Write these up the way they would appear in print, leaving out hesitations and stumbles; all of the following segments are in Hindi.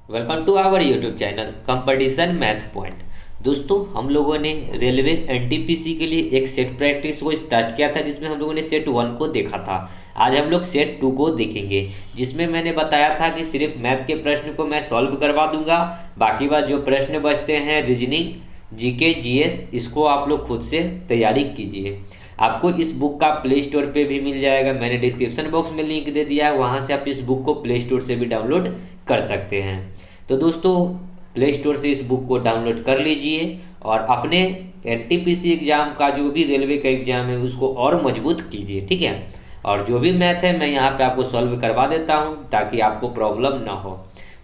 Welcome to our YouTube channel competition math point. दोस्तों, हम लोगों ने रेलवे एनटीपीसी के लिए एक सेट प्रैक्टिस को स्टार्ट किया था, जिसमें हम लोगों ने सेट 1 को देखा था। आज हम लोग सेट 2 को देखेंगे, जिसमें मैंने बताया था कि सिर्फ मैथ के प्रश्न को मैं सॉल्व करवा दूंगा। बाकी बात जो प्रश्न बचते हैं रीजनिंग, जीके, जीएस, इसको आप लोग खुद से तैयारी कीजिए। आपको इस बुक का प्ले स्टोर पे भी मिल जाएगा, मैंने डिस्क्रिप्शन बॉक्स में लिंक दे दिया है, वहाँ से आप इस बुक को प्ले स्टोर से भी डाउनलोड कर सकते हैं। तो दोस्तों, प्ले स्टोर से इस बुक को डाउनलोड कर लीजिए और अपने एनटीपीसी एग्जाम का जो भी रेलवे का एग्जाम है उसको और मजबूत कीजिए, ठीक है। और जो भी मैथ है मैं यहाँ पे आपको सॉल्व करवा देता हूँ ताकि आपको प्रॉब्लम ना हो।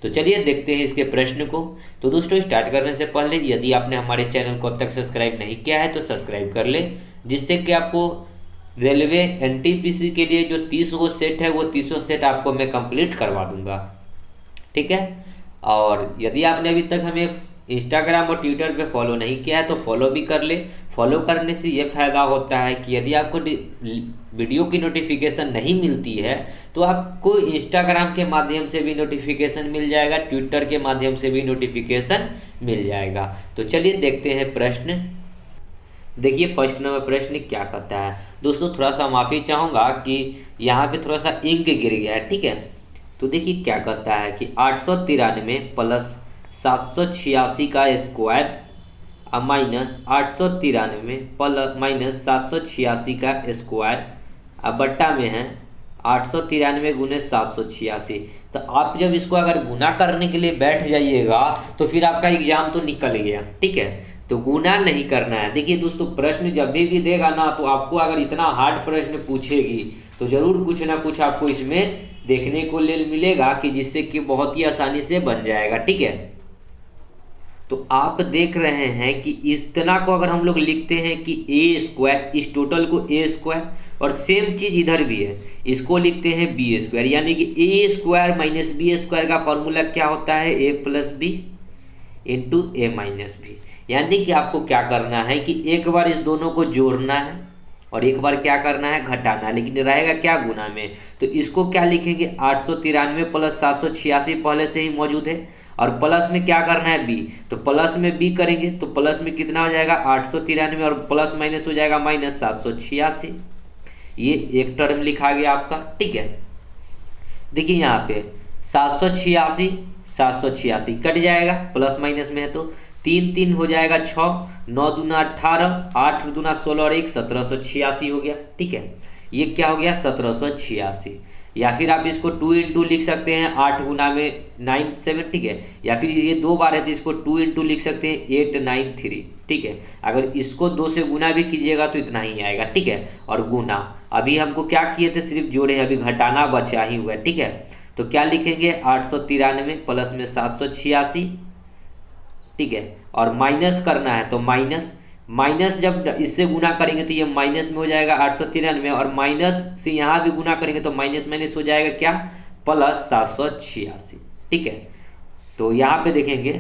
तो चलिए देखते हैं इसके प्रश्न को। तो दोस्तों, स्टार्ट करने से पहले यदि आपने हमारे चैनल को अब तक सब्सक्राइब नहीं किया है तो सब्सक्राइब कर ले, जिससे कि आपको रेलवे एनटीपीसी के लिए जो 30 गो सेट है वो 30 सेट आपको मैं कंप्लीट करवा दूंगा, ठीक है। और यदि आपने अभी तक हमें इंस्टाग्राम और ट्विटर पे फॉलो नहीं किया है तो फॉलो भी कर ले। फॉलो करने से ये फ़ायदा होता है कि यदि आपको वीडियो की नोटिफिकेशन नहीं मिलती है तो आपको इंस्टाग्राम के माध्यम से भी नोटिफिकेशन मिल जाएगा, ट्विटर के माध्यम से भी नोटिफिकेशन मिल जाएगा। तो चलिए देखते हैं प्रश्न। देखिए फर्स्ट नंबर प्रश्न क्या कहता है। दोस्तों, थोड़ा सा माफ़ी चाहूँगा कि यहाँ पे थोड़ा सा इंक गिर गया है, ठीक है। तो देखिए क्या कहता है कि 893 प्लस 786 का स्क्वायर माइनस 893 प्लस माइनस 786 का स्क्वायर अब बट्टा में है 893 गुने 786। तो आप जब इसको अगर गुना करने के लिए बैठ जाइएगा तो फिर आपका एग्जाम तो निकल गया, ठीक है। तो गुना नहीं करना है। देखिए दोस्तों, प्रश्न जब भी देगा ना तो आपको अगर इतना हार्ड प्रश्न पूछेगी तो जरूर कुछ ना कुछ आपको इसमें देखने को ले मिलेगा कि जिससे कि बहुत ही आसानी से बन जाएगा, ठीक है। तो आप देख रहे हैं कि इतना को अगर हम लोग लिखते हैं कि ए स्क्वायर, इस टोटल को ए स्क्वायर, और सेम चीज इधर भी है, इसको लिखते हैं बी स्क्वायर, यानी कि ए स्क्वायर माइनस बी स्क्वायर का फॉर्मूला क्या होता है, ए प्लस बी इंटू ए माइनस बी। यानी कि आपको क्या करना है कि एक बार इस दोनों को जोड़ना है और एक बार क्या करना है, घटाना, लेकिन रहेगा क्या, गुना में। तो इसको क्या लिखेंगे, 893 प्लस 786 पहले से ही मौजूद है, और प्लस में क्या करना है, बी। तो प्लस में बी करेंगे तो प्लस में कितना हो जाएगा, 893, और प्लस माइनस हो जाएगा माइनस 786। ये एक टर्म लिखा गया आपका, ठीक है। देखिए यहाँ पे 786 786 कट जाएगा, प्लस माइनस में है तो 3 3 हो जाएगा 6, 9 दूना 18, 8 दूना 16 और 1 1786 हो गया, ठीक है। ये क्या हो गया, 1786। या फिर आप इसको 2 इंटू लिख सकते हैं, 8 गुना में 9 7, ठीक है। या फिर ये 2 बार है तो इसको 2 इंटू लिख सकते हैं, 8 9 3, ठीक है। अगर इसको 2 से गुना भी कीजिएगा तो इतना ही आएगा, ठीक है। और गुना अभी हमको क्या किए थे, सिर्फ जोड़े, अभी घटाना बचा ही हुआ है, ठीक है। तो क्या लिखेंगे, 893 प्लस में 786, ठीक है। और माइनस करना है तो माइनस माइनस जब इससे गुना करेंगे तो ये माइनस में हो जाएगा 893, और माइनस से यहाँ भी गुना करेंगे तो माइनस माइनस हो जाएगा क्या, प्लस 786, ठीक है। तो यहाँ पे देखेंगे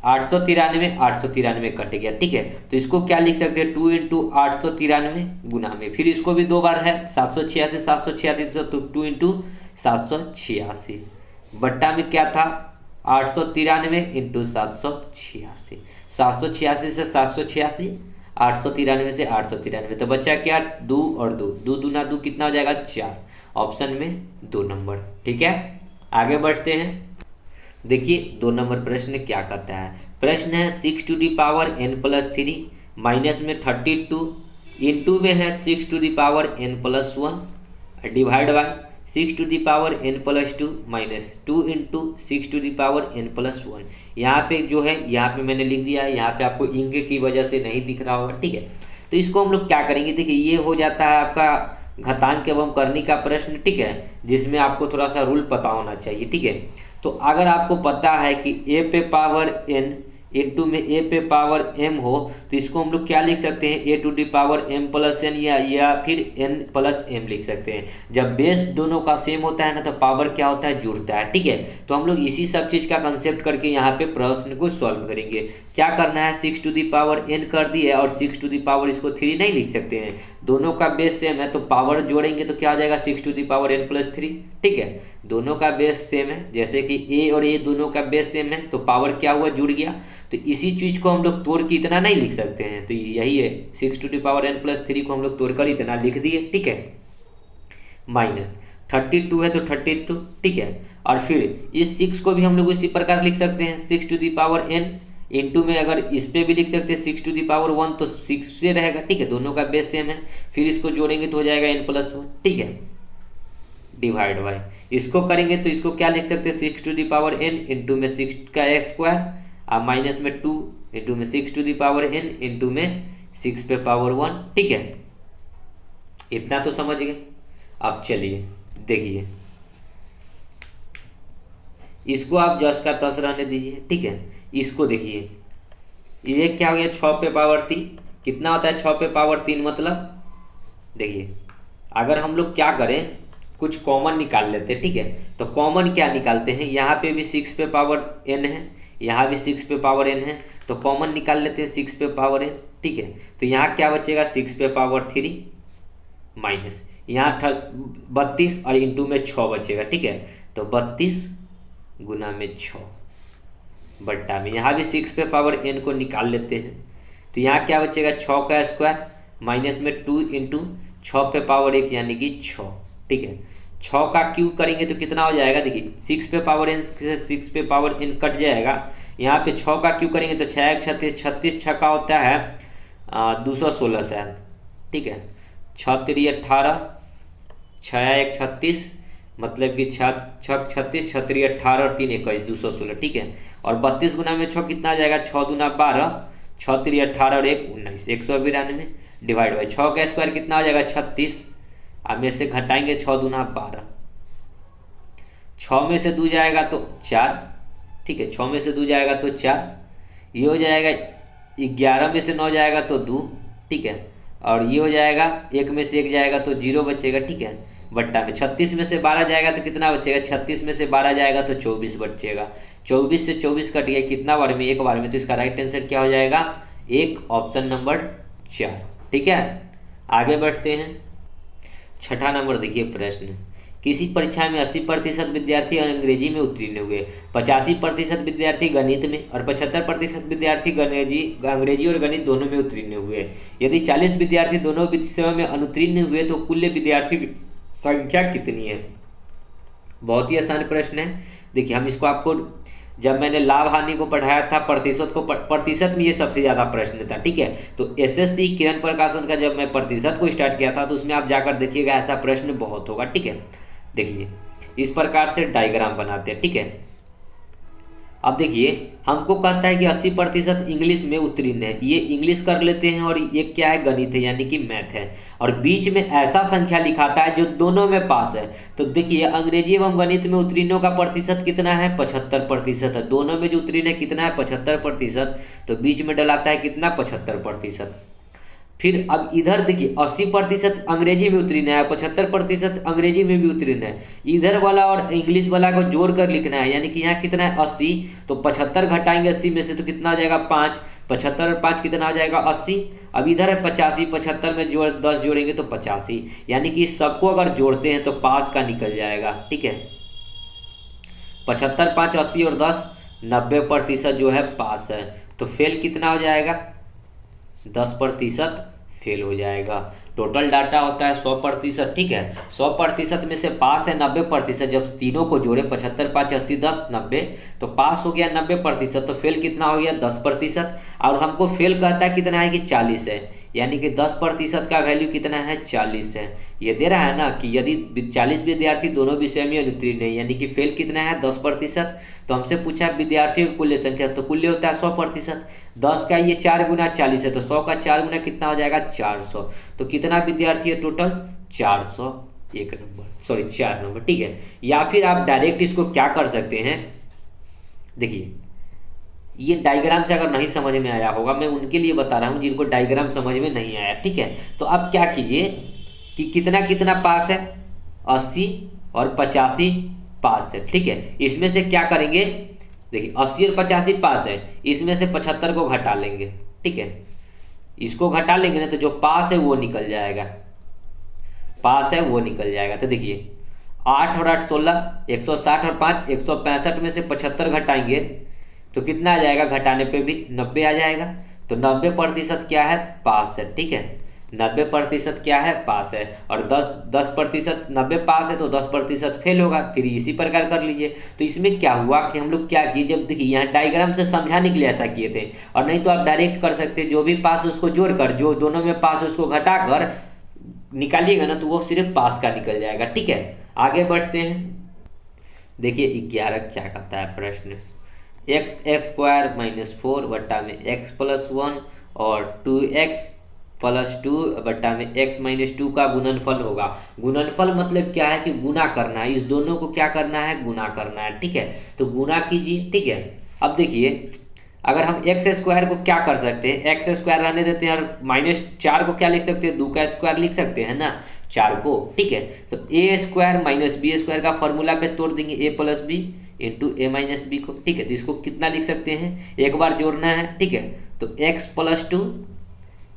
893 कट गया, ठीक है। तो इसको क्या लिख सकते हैं, 2 इंटू 893 गुना में, फिर इसको भी 2 बार है 786 786, तो 2 इंटू 786 बट्टा में क्या था, 893 इंटू 786, 786 से 786, 893 से 893, तो बचा क्या, 2 और 2, 2 दूना 2 कितना हो जाएगा, 4। ऑप्शन में 2 नंबर, ठीक है। आगे बढ़ते हैं। देखिए 2 नंबर प्रश्न क्या कहता है। प्रश्न है 6 to the power n plus 3 minus में 32 इंटू में है 6 to the power n plus 1 divide by 6 to the power n plus 2 minus 2 into 6 to the power n plus 1। यहाँ पे जो है, यहाँ पे मैंने लिख दिया है, यहाँ पे आपको इंक की वजह से नहीं दिख रहा होगा, ठीक है। तो इसको हम लोग क्या करेंगे, देखिए ये हो जाता है आपका घातांक एवं करनी का प्रश्न, ठीक है, जिसमें आपको थोड़ा सा रूल पता होना चाहिए, ठीक है। तो अगर आपको पता है कि a पे पावर n इंटू में a पे पावर m हो तो इसको हम लोग क्या लिख सकते हैं, a to the power m plus n, या फिर n प्लस m लिख सकते हैं। जब बेस दोनों का सेम होता है ना तो पावर क्या होता है, जुड़ता है, ठीक है। तो हम लोग इसी सब चीज़ का कंसेप्ट करके यहाँ पे प्रश्न को सॉल्व करेंगे। क्या करना है, 6 टू दी पावर n कर दिए और 6 टू दी पावर इसको 3 नहीं लिख सकते हैं, दोनों का बेस सेम है तो पावर जोड़ेंगे तो क्या आ जाएगा, 6 to the power n plus 3, ठीक है, दोनों का बेस सेम है, जैसे कि ए और ए दोनों का बेस सेम है तो पावर क्या हुआ, जुड़ गया। तो इसी चीज को हम लोग तोड़ के इतना नहीं लिख सकते हैं, तो यही है 6n+3 को हम लोग तोड़कर इतना लिख दिए, ठीक है। माइनस 32 है तो 32, ठीक है। और फिर इस 6 को भी हम लोग इसी प्रकार लिख सकते हैं 6n इंटू में, अगर इस पे भी लिख सकते हैं 6 तो 6 से रहेगा, ठीक है, दोनों का बेस सेम है। फिर इसको जोड़ेंगे तो हो जाएगा n+1, ठीक है, डिवाइड बाय, इसको करेंगे तो इसको क्या लिख सकते हैं 6n इंटू में 6 का स्क्वायर और माइनस में 2 इंटू में 6n इंटू में 6 पे पावर 1, ठीक है। इतना तो समझ गए। अब चलिए देखिए, इसको आप जस का तस रहने दीजिए, ठीक है। इसको देखिए, ये क्या हो गया 6 पे पावर 3, कितना होता है 6 पे पावर 3 मतलब, देखिए अगर हम लोग क्या करें कुछ कॉमन निकाल लेते हैं, ठीक है। तो कॉमन क्या निकालते हैं, यहाँ पे भी 6 पे पावर n है, यहाँ भी 6 पे पावर n है, तो कॉमन निकाल लेते हैं 6 पे पावर n, ठीक है। तो यहाँ क्या बचेगा 6 पे पावर 3 माइनस यहाँ 32 और इंटू में 6 बचेगा, ठीक है। तो 32 गुना में 6 बट्टा में, यहाँ भी 6 पे पावर n को निकाल लेते हैं, तो यहाँ क्या बचेगा 6 का स्क्वायर माइनस में 2 इंटू 6 पे पावर 1 यानी कि 6, ठीक है। 6 का क्यूब करेंगे तो कितना हो जाएगा, देखिए 6 पे पावर n से 6 पे पावर n कट जाएगा, यहाँ पे 6 का क्यूब करेंगे तो 6 36, 36 6 का होता है 216 शायद, ठीक है। 6 3 18, 6 1 36, मतलब कि 6 6 36, 6 3 18 और 3 21 216, ठीक है। और 32 गुना में 6 कितना आ जाएगा 6 दूना 12, 6 3 18 और 1 19, 192 डिवाइड बाई 6 का स्क्वायर कितना आ जाएगा 36, अब में से घटाएंगे 6 दूना 12, 6 में से 2 जाएगा तो 4, ठीक है, 6 में से 2 जाएगा तो 4, ये हो जाएगा 11 में से 9 जाएगा तो 2, ठीक है। और ये हो जाएगा 1 में से 1 जाएगा तो 0 बचेगा, ठीक है, बट्टा में 36 में से 12 जाएगा तो कितना बचेगा, 36 में से 12 जाएगा तो 24 बचेगा, 24 से 24 कट गया कितना बार में, एक बार में, तो इसका राइट आंसर क्या हो जाएगा, एक, ऑप्शन नंबर 4, ठीक है। आगे बढ़ते हैं, छठा नंबर देखिए प्रश्न, किसी परीक्षा में 80% विद्यार्थी अंग्रेजी में उत्तीर्ण हुए, 85% विद्यार्थी गणित में और 75% विद्यार्थी अंग्रेजी और गणित दोनों में उत्तीर्ण हुए। यदि 40 विद्यार्थी दोनों विषयों में अनुत्तीर्ण हुए तो कुल विद्यार्थी की संख्या कितनी है। बहुत ही आसान प्रश्न है। देखिए हम इसको आपको जब मैंने लाभ हानि को पढ़ाया था प्रतिशत में ये सबसे ज़्यादा प्रश्न था, ठीक है। तो एसएससी किरण प्रकाशन का जब मैं प्रतिशत को स्टार्ट किया था तो उसमें आप जाकर देखिएगा ऐसा प्रश्न बहुत होगा, ठीक है। देखिए इस प्रकार से डायग्राम बनाते हैं, ठीक है। अब देखिए हमको कहता है कि 80% इंग्लिश में उत्तीर्ण है, ये इंग्लिश कर लेते हैं, और ये क्या है गणित है यानी कि मैथ है, और बीच में ऐसा संख्या लिखाता है जो दोनों में पास है। तो देखिए अंग्रेजी एवं गणित में उत्तीर्णों का प्रतिशत कितना है 75% है, दोनों में जो उत्तीर्ण है कितना है 75%, तो बीच में डलाता है कितना 75%। फिर अब इधर देखिए 80% अंग्रेजी में उत्तीर्ण है, 75% अंग्रेजी में भी उत्तीर्ण है, इधर वाला और इंग्लिश वाला को जोड़ कर लिखना है, यानी कि यहाँ कितना है 80, तो 75 घटाएंगे 80 में से तो कितना आ जाएगा 5, 75 और 5 कितना आ जाएगा 80। अब इधर है 85, 75 में 10 जोड़ेंगे तो 85, यानी कि सबको अगर जोड़ते हैं तो पास का निकल जाएगा, ठीक है। 75 5 80 और 10 90% जो है पास है, तो फेल कितना हो जाएगा 10% फेल हो जाएगा। टोटल डाटा होता है 100%, ठीक है। 100% में से पास है 90%, जब तीनों को जोड़े 75 5 80 10 90 तो पास हो गया 90%, तो फेल कितना हो गया 10%। और हमको फेल कहता है कितना है कि 40 है, यानी कि 10% का वैल्यू कितना है 40 है। ये दे रहा है ना कि यदि 40 विद्यार्थी दोनों विषय में अनुत्तीर्ण है, यानी कि फेल कितना है 10%। तो हमसे पूछा विद्यार्थियों की कुल संख्या, तो कुल होता है 100%, 10 का ये 4 गुना 40 है, तो 100 का 4 गुना कितना हो जाएगा 400। तो कितना विद्यार्थी है टोटल 401 नंबर, सॉरी 4 नंबर, ठीक है। या फिर आप डायरेक्ट इसको क्या कर सकते हैं, देखिए ये डायग्राम से अगर नहीं समझ में आया होगा, मैं उनके लिए बता रहा हूँ जिनको डायग्राम समझ में नहीं आया, ठीक है। तो अब क्या कीजिए कि कितना कितना पास है 80 और 85 पास है, ठीक है। इसमें से क्या करेंगे, देखिए 80 और 85 पास है, इसमें से 75 को घटा लेंगे, ठीक है। इसको घटा लेंगे ना तो जो पास है वो निकल जाएगा, पास है वो निकल जाएगा। तो देखिए 8 और 8 16, 160 और 5 165 में से 75 घटाएंगे तो कितना आ जाएगा, घटाने पे भी 90 आ जाएगा। तो 90% क्या है, पास है। ठीक है, 90% क्या है, पास है। और 10% 90 पास है तो 10% फेल होगा। फिर इसी प्रकार कर लीजिए। तो इसमें क्या हुआ कि हम लोग क्या किए, जब देखिए यहाँ डायग्राम से समझाने के लिए ऐसा किए थे, और नहीं तो आप डायरेक्ट कर सकते, जो भी पास है उसको जोड़कर, जो दोनों में पास है उसको घटाकर निकालिएगा ना तो वो सिर्फ पास का निकल जाएगा। ठीक है, आगे बढ़ते हैं। देखिए 11 क्या कहता है प्रश्न, x² - 4 बट्टा में x+1 और 2x+2 बट्टा में x-2 का गुणनफल होगा। गुणनफल मतलब क्या है कि गुना करना है, इस दोनों को क्या करना है, गुना करना है। ठीक है, तो गुना कीजिए। ठीक है, अब देखिए अगर हम x² को क्या कर सकते हैं, x² रहने देते हैं और -4 को क्या लिख सकते हैं, 2 का स्क्वायर लिख सकते हैं ना, 4 को। ठीक है, तो a² - b² का फॉर्मूला पे तोड़ देंगे, a + b into a - b को। ठीक है, तो इसको कितना लिख सकते हैं, एक बार जोड़ना है। ठीक है, तो x+2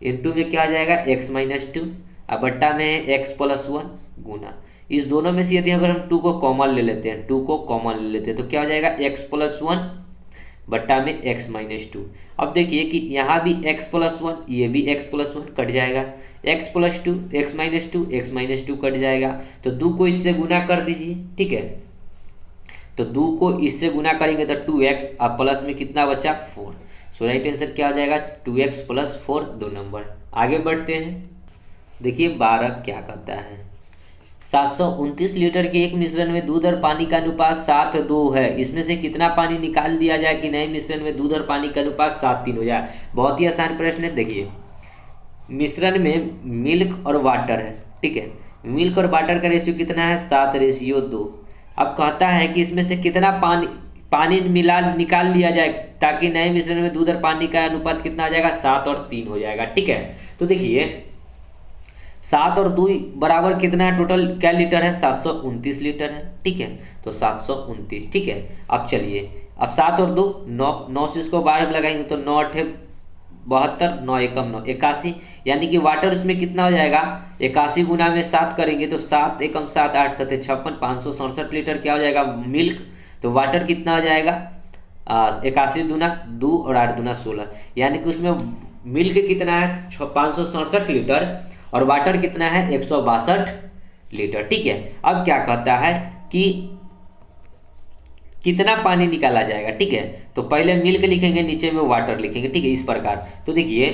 इंटू में क्या आ जाएगा, x-2 अब बट्टा में है x+1 गुना, इस दोनों में से यदि अगर हम 2 को कॉमन ले लेते हैं, 2 को कॉमन ले लेते हैं तो क्या हो जाएगा, x+1 बट्टा में x-2। अब देखिए कि यहाँ भी x+1, ये भी x+1 कट जाएगा, x+2 x-2 x-2 कट जाएगा। तो 2 को इससे गुना कर दीजिए। ठीक है, तो 2 को इससे गुना करेंगे तो 2x, अब प्लस में कितना बचा, 4। सो राइट आंसर क्या हो जाएगा, 2x + 4, 2 नंबर। आगे बढ़ते हैं। देखिए 12 क्या कहता है, 729 लीटर के एक मिश्रण में दूध और पानी का अनुपात 7:2 है, इसमें से कितना पानी निकाल दिया जाए कि नए मिश्रण में दूध और पानी का अनुपात 7:3 हो जाए। बहुत ही आसान प्रश्न है। देखिए मिश्रण में मिल्क और वाटर है। ठीक है, मिल्क और वाटर का रेशियो कितना है, 7:2। अब कहता है कि इसमें से कितना पानी निकाल लिया जाए ताकि नए मिश्रण में दूध और पानी का अनुपात कितना आ जाएगा, 7 और 3 हो जाएगा। ठीक है, तो देखिए 7 और 2 बराबर कितना है, टोटल क्या लीटर है, 729 लीटर है। ठीक है, तो 729। ठीक है, अब चलिए, अब 7 और 2 9 से इसको 12 लगाएंगे तो 9 8 72, 9 एकम 9 81, यानी कि वाटर उसमें कितना हो जाएगा, 81 गुना में 7 करेंगे तो 7 एकम 7 8 7 56, 567 लीटर क्या हो जाएगा, मिल्क। तो वाटर कितना हो जाएगा, 81 दूना 2 और 8 दूना 16, यानी कि उसमें मिल्क कितना है, 567 लीटर और वाटर कितना है, 162 लीटर। ठीक है, अब क्या कहता है कि कितना पानी निकाला जाएगा। ठीक है, तो पहले मिल्क लिखेंगे, नीचे में वाटर लिखेंगे। ठीक है, इस प्रकार। तो देखिए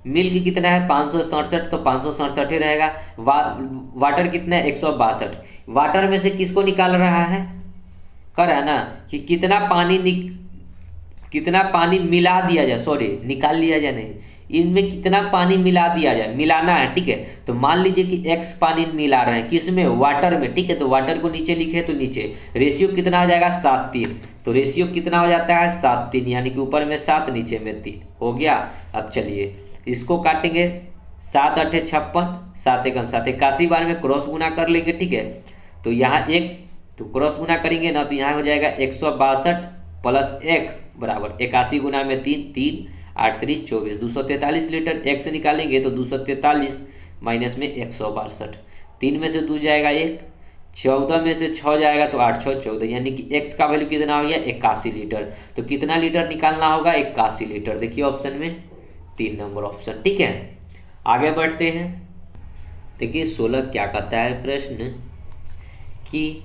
मिल्क कितना है, 567, तो 567 ही रहेगा। वाटर कितना है, 162। वाटर में से किसको निकाल रहा है, कर रहा है ना कि कितना पानी मिला दिया जाए, सॉरी निकाल लिया जाए नहीं, इनमें कितना पानी मिला दिया जाए, मिलाना है। ठीक है, तो मान लीजिए कि x पानी मिला रहे हैं, किसमें, वाटर में। ठीक है, तो वाटर को नीचे लिखे तो नीचे रेशियो कितना आ जाएगा, 7:3। तो रेशियो कितना हो जाता है, 7:3, यानी कि ऊपर में 7 नीचे में 3 हो गया। अब चलिए इसको काटेंगे, 7 8 56, 7 एकम 7 81 बार में क्रॉस गुना कर लेंगे। ठीक है, तो यहाँ एक तो क्रॉस गुना करेंगे ना तो यहाँ हो जाएगा 162 प्लस x बराबर 81 गुना में 3 3 8 3 24, 243 लीटर। x से निकालेंगे तो 243 माइनस में 162, 3 में से 2 जाएगा 1, 14 में से 6 जाएगा तो 8 6 14, यानी कि x का वैल्यू कितना हो गया, 81 लीटर। तो कितना लीटर निकालना होगा, 81 लीटर। देखिए ऑप्शन में 3 नंबर ऑप्शन। ठीक है, आगे बढ़ते हैं। देखिए 16 क्या कहता है प्रश्न कि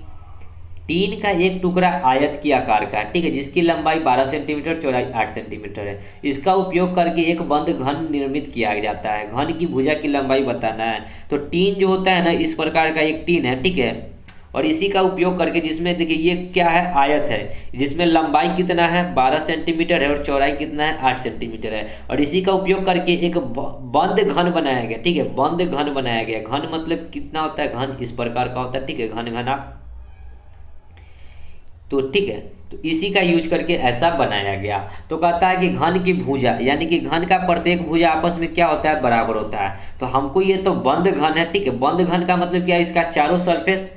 टीन का एक टुकड़ा आयत की आकार का है। ठीक है, जिसकी लंबाई 12 सेंटीमीटर, चौड़ाई 8 सेंटीमीटर है। इसका उपयोग करके एक बंद घन निर्मित किया जाता है। घन की भुजा की लंबाई बताना है। तो टीन जो होता है ना, इस प्रकार का एक टीन है। ठीक है, और इसी का उपयोग करके, जिसमें देखिए ये क्या है, आयत है, जिसमें लंबाई कितना है, 12 सेंटीमीटर है और चौड़ाई कितना है, 8 सेंटीमीटर है। और इसी का उपयोग करके एक बंद घन बनाया गया। ठीक है, बंद घन बनाया गया। घन मतलब कितना होता है, घन इस प्रकार का होता है। ठीक है, घन घना। तो ठीक है, तो इसी का यूज करके ऐसा बनाया गया। तो कहता है कि घन की भुजा, यानी कि घन का प्रत्येक भुजा आपस में क्या होता है, बराबर होता है। तो हमको ये तो बंद घन है। ठीक है, बंद घन का मतलब क्या है, इसका चारों सरफेस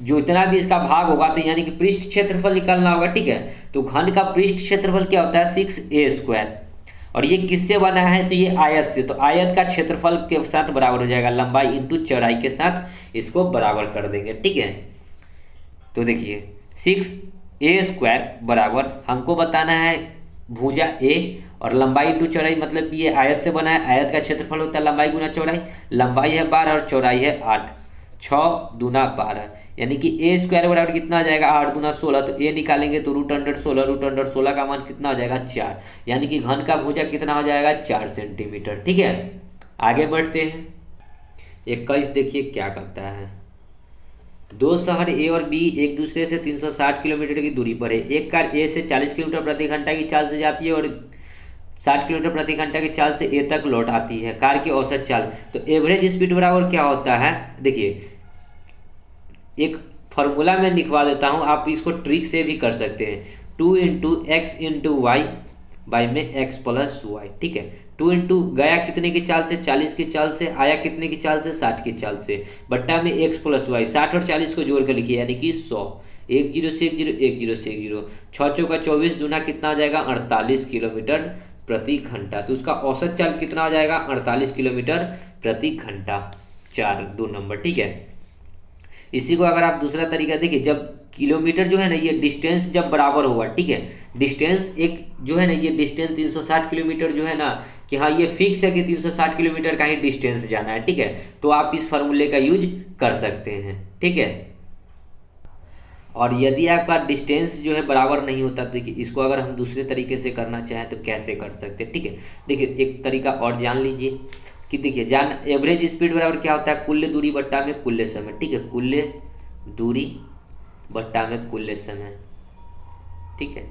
जो इतना भी इसका भाग होगा तो यानी कि पृष्ठ क्षेत्रफल निकालना होगा। ठीक है, तो घन का पृष्ठ क्षेत्रफल क्या होता है, 6a²। और ये किससे बना है, तो ये आयत से। तो आयत का क्षेत्रफल के साथ बराबर हो जाएगा, लंबाई इंटू चौड़ाई के साथ इसको बराबर कर देंगे। ठीक है, तो देखिए 6a² बराबर हमको बताना है भुजा ए और लंबाई इंटू चौड़ाई, मतलब कि ये आयत से बना है, आयत का क्षेत्रफल होता है लंबाई गुना चौड़ाई, लंबाई है 12 और चौड़ाई है 8, 6 दूना 12, यानी कि a² बराबर कितना आ जाएगा 8 दूना 16, तो a निकालेंगे तो √16, √16 का मान कितना हो जाएगा 4, यानी कि घन का भुजा कितना हो जाएगा 4 सेंटीमीटर। ठीक है, आगे बढ़ते हैं। 21 देखिए क्या कहता है, दो शहर ए और बी एक दूसरे से 360 किलोमीटर की दूरी पर है। एक कार ए से 40 किलोमीटर प्रति घंटा की चाल से जाती है और 60 किलोमीटर प्रति घंटा की चाल से ए तक लौट आती है। कार की औसत चाल, तो एवरेज स्पीड बराबर क्या होता है, देखिए एक फॉर्मूला मैं लिखवा देता हूँ, आप इसको ट्रिक से भी कर सकते हैं। 2 × x × y बाई में x + y। ठीक है, 2 इंटू गया कितने की चाल से 40 की चाल से, आया कितने की चाल से 60 की चाल से, बट्टा में x + y, 60 और 40 को जोड़ कर लिखिए यानी कि 100, 1 0 से 1 0, 1 0 से 1 0, 6 चौका 24 दूना कितना आ जाएगा 48 किलोमीटर प्रति घंटा। तो उसका औसत चाल कितना आ जाएगा 48 किलोमीटर प्रति घंटा, 4 2 नंबर। ठीक है, इसी को अगर आप दूसरा तरीका देखिए, जब किलोमीटर जो है ना ये डिस्टेंस जब बराबर होगा, ठीक है, डिस्टेंस एक जो है ना ये डिस्टेंस 360 किलोमीटर जो है ना कि हाँ ये फिक्स है कि 360 किलोमीटर का ही डिस्टेंस जाना है। ठीक है, तो आप इस फार्मूले का यूज कर सकते हैं। ठीक है, और यदि आपका डिस्टेंस जो है बराबर नहीं होता तो देखिए इसको अगर हम दूसरे तरीके से करना चाहें तो कैसे कर सकते हैं। ठीक है, देखिए एक तरीका और जान लीजिए कि देखिए एवरेज स्पीड बराबर क्या होता है, कुल दूरी बट्टा में कुल समय। ठीक है, कुल दूरी बट्टा में कुल समय। ठीक है,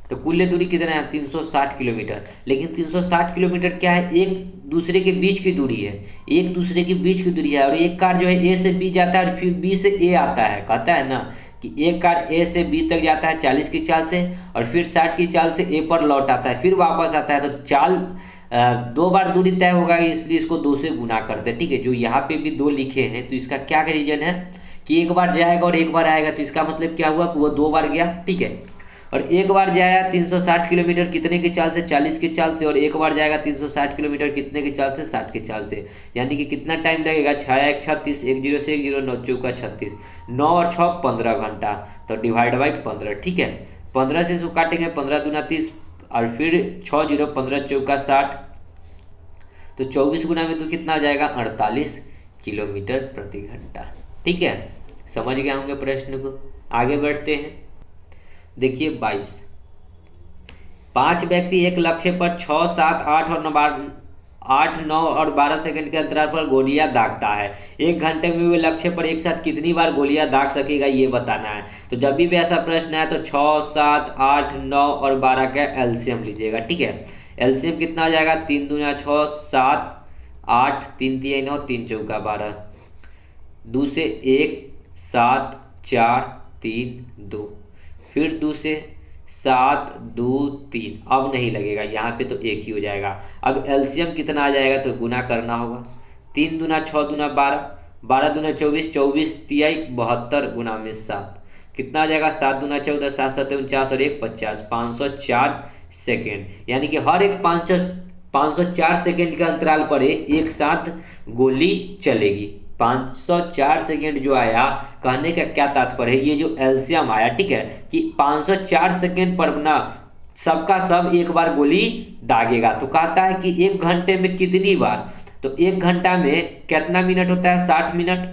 तो कुल दूरी कितना है 360 किलोमीटर, लेकिन 360 किलोमीटर क्या है, एक दूसरे के बीच की दूरी है, एक दूसरे के बीच की दूरी है। और एक कार जो है ए से बी जाता है और फिर बी से ए आता है, कहता है ना कि एक कार ए से बी तक जाता है 40 की चाल से और फिर 60 की चाल से ए पर लौट आता है, फिर वापस आता है। तो चाल 2 बार दूरी तय होगा, इसलिए इसको 2 से गुना करते हैं। ठीक है, जो यहाँ पे भी 2 लिखे हैं तो इसका क्या रीजन है कि एक बार जाएगा और एक बार आएगा, तो इसका मतलब क्या हुआ वो 2 बार गया। ठीक है, और एक बार जाएगा 360 किलोमीटर कितने की चाल से 40 की चाल से, और एक बार जाएगा 360 किलोमीटर कितने की चाल से 60 की चाल से, यानी कि कितना टाइम लगेगा 6 1 36, 1 0 से 1 0, 9 चौका 36, 9 और 6 15 घंटा, तो डिवाइड बाई 15। ठीक है, 15 से इसको काटेंगे, 15 दूना 30 और फिर 6 0 15 चौका 60, तो 24 गुना में तो कितना आ जाएगा 48 किलोमीटर प्रति घंटा। ठीक है, समझ गए होंगे प्रश्न को। आगे बढ़ते हैं। देखिए 22, 5 व्यक्ति एक लक्ष्य पर 6 7 8 9 और 12 सेकंड के अंतराल पर गोलियां दागता है। 1 घंटे में वे लक्ष्य पर एक साथ कितनी बार गोलियां दाग सकेगा ये बताना है। तो जब भी ऐसा प्रश्न है तो 6 7 8 9 और 12 का एलसीएम लीजिएगा। ठीक है, एलसीएम कितना आ जाएगा 3 दूना 6 7 8 3 3 9 3 चौका 12, 2 से 1 7 4 3 2, फिर 2 से 7 2 3, अब नहीं लगेगा यहाँ पे तो 1 ही हो जाएगा। अब एलसीएम कितना आ जाएगा तो गुना करना होगा, 3 दूना 6 दूना 12, 12 दूना 24, 24 तिहाई 72 गुना में 7 कितना आ जाएगा 7 दूना 14, 7 7 49 और 1 50, 504 सेकेंड, यानी कि हर एक 504 सेकेंड के अंतराल पर एक साथ गोली चलेगी। 504 सेकेंड जो आया, कहने का क्या तात्पर्य है, ये जो एलसीएम आया ठीक है कि 504 सेकेंड पर ना सबका सब एक बार गोली दागेगा। तो कहता है कि 1 घंटे में कितनी बार, तो 1 घंटा में कितना मिनट होता है 60 मिनट,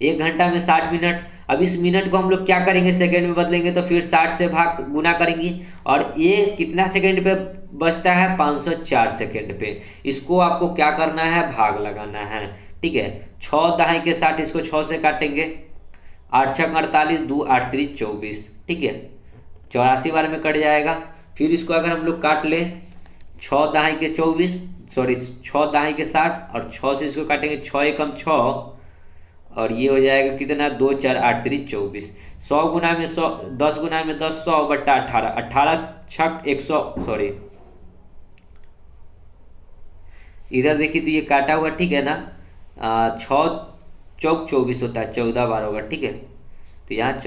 1 घंटा में 60 मिनट। अब इस मिनट को हम लोग क्या करेंगे सेकेंड में बदलेंगे, तो फिर 60 से भाग गुना करेंगे और ये कितना सेकेंड पे बचता है 504 सेकेंड पे। इसको आपको क्या करना है भाग लगाना है। ठीक है, 6 दहाई के 60, इसको 6 से काटेंगे, 8 6 48, 2 8 3 24। ठीक है, 84 बार में कट जाएगा। फिर इसको अगर हम लोग काट ले 6 दहाई के 24, सॉरी 6 दहाई के 60 और 6 से इसको काटेंगे, 6 एकम 6 और ये हो जाएगा कितना 2 4 8 3 24, 100 गुना में 100, 10 गुना में 10, 100 बट्टा 18, 18 छक 100, सॉरी इधर देखिए तो ये काटा हुआ ठीक है ना, 6 चौक 24 होता है, 14 बार होगा। ठीक है, तो यहाँ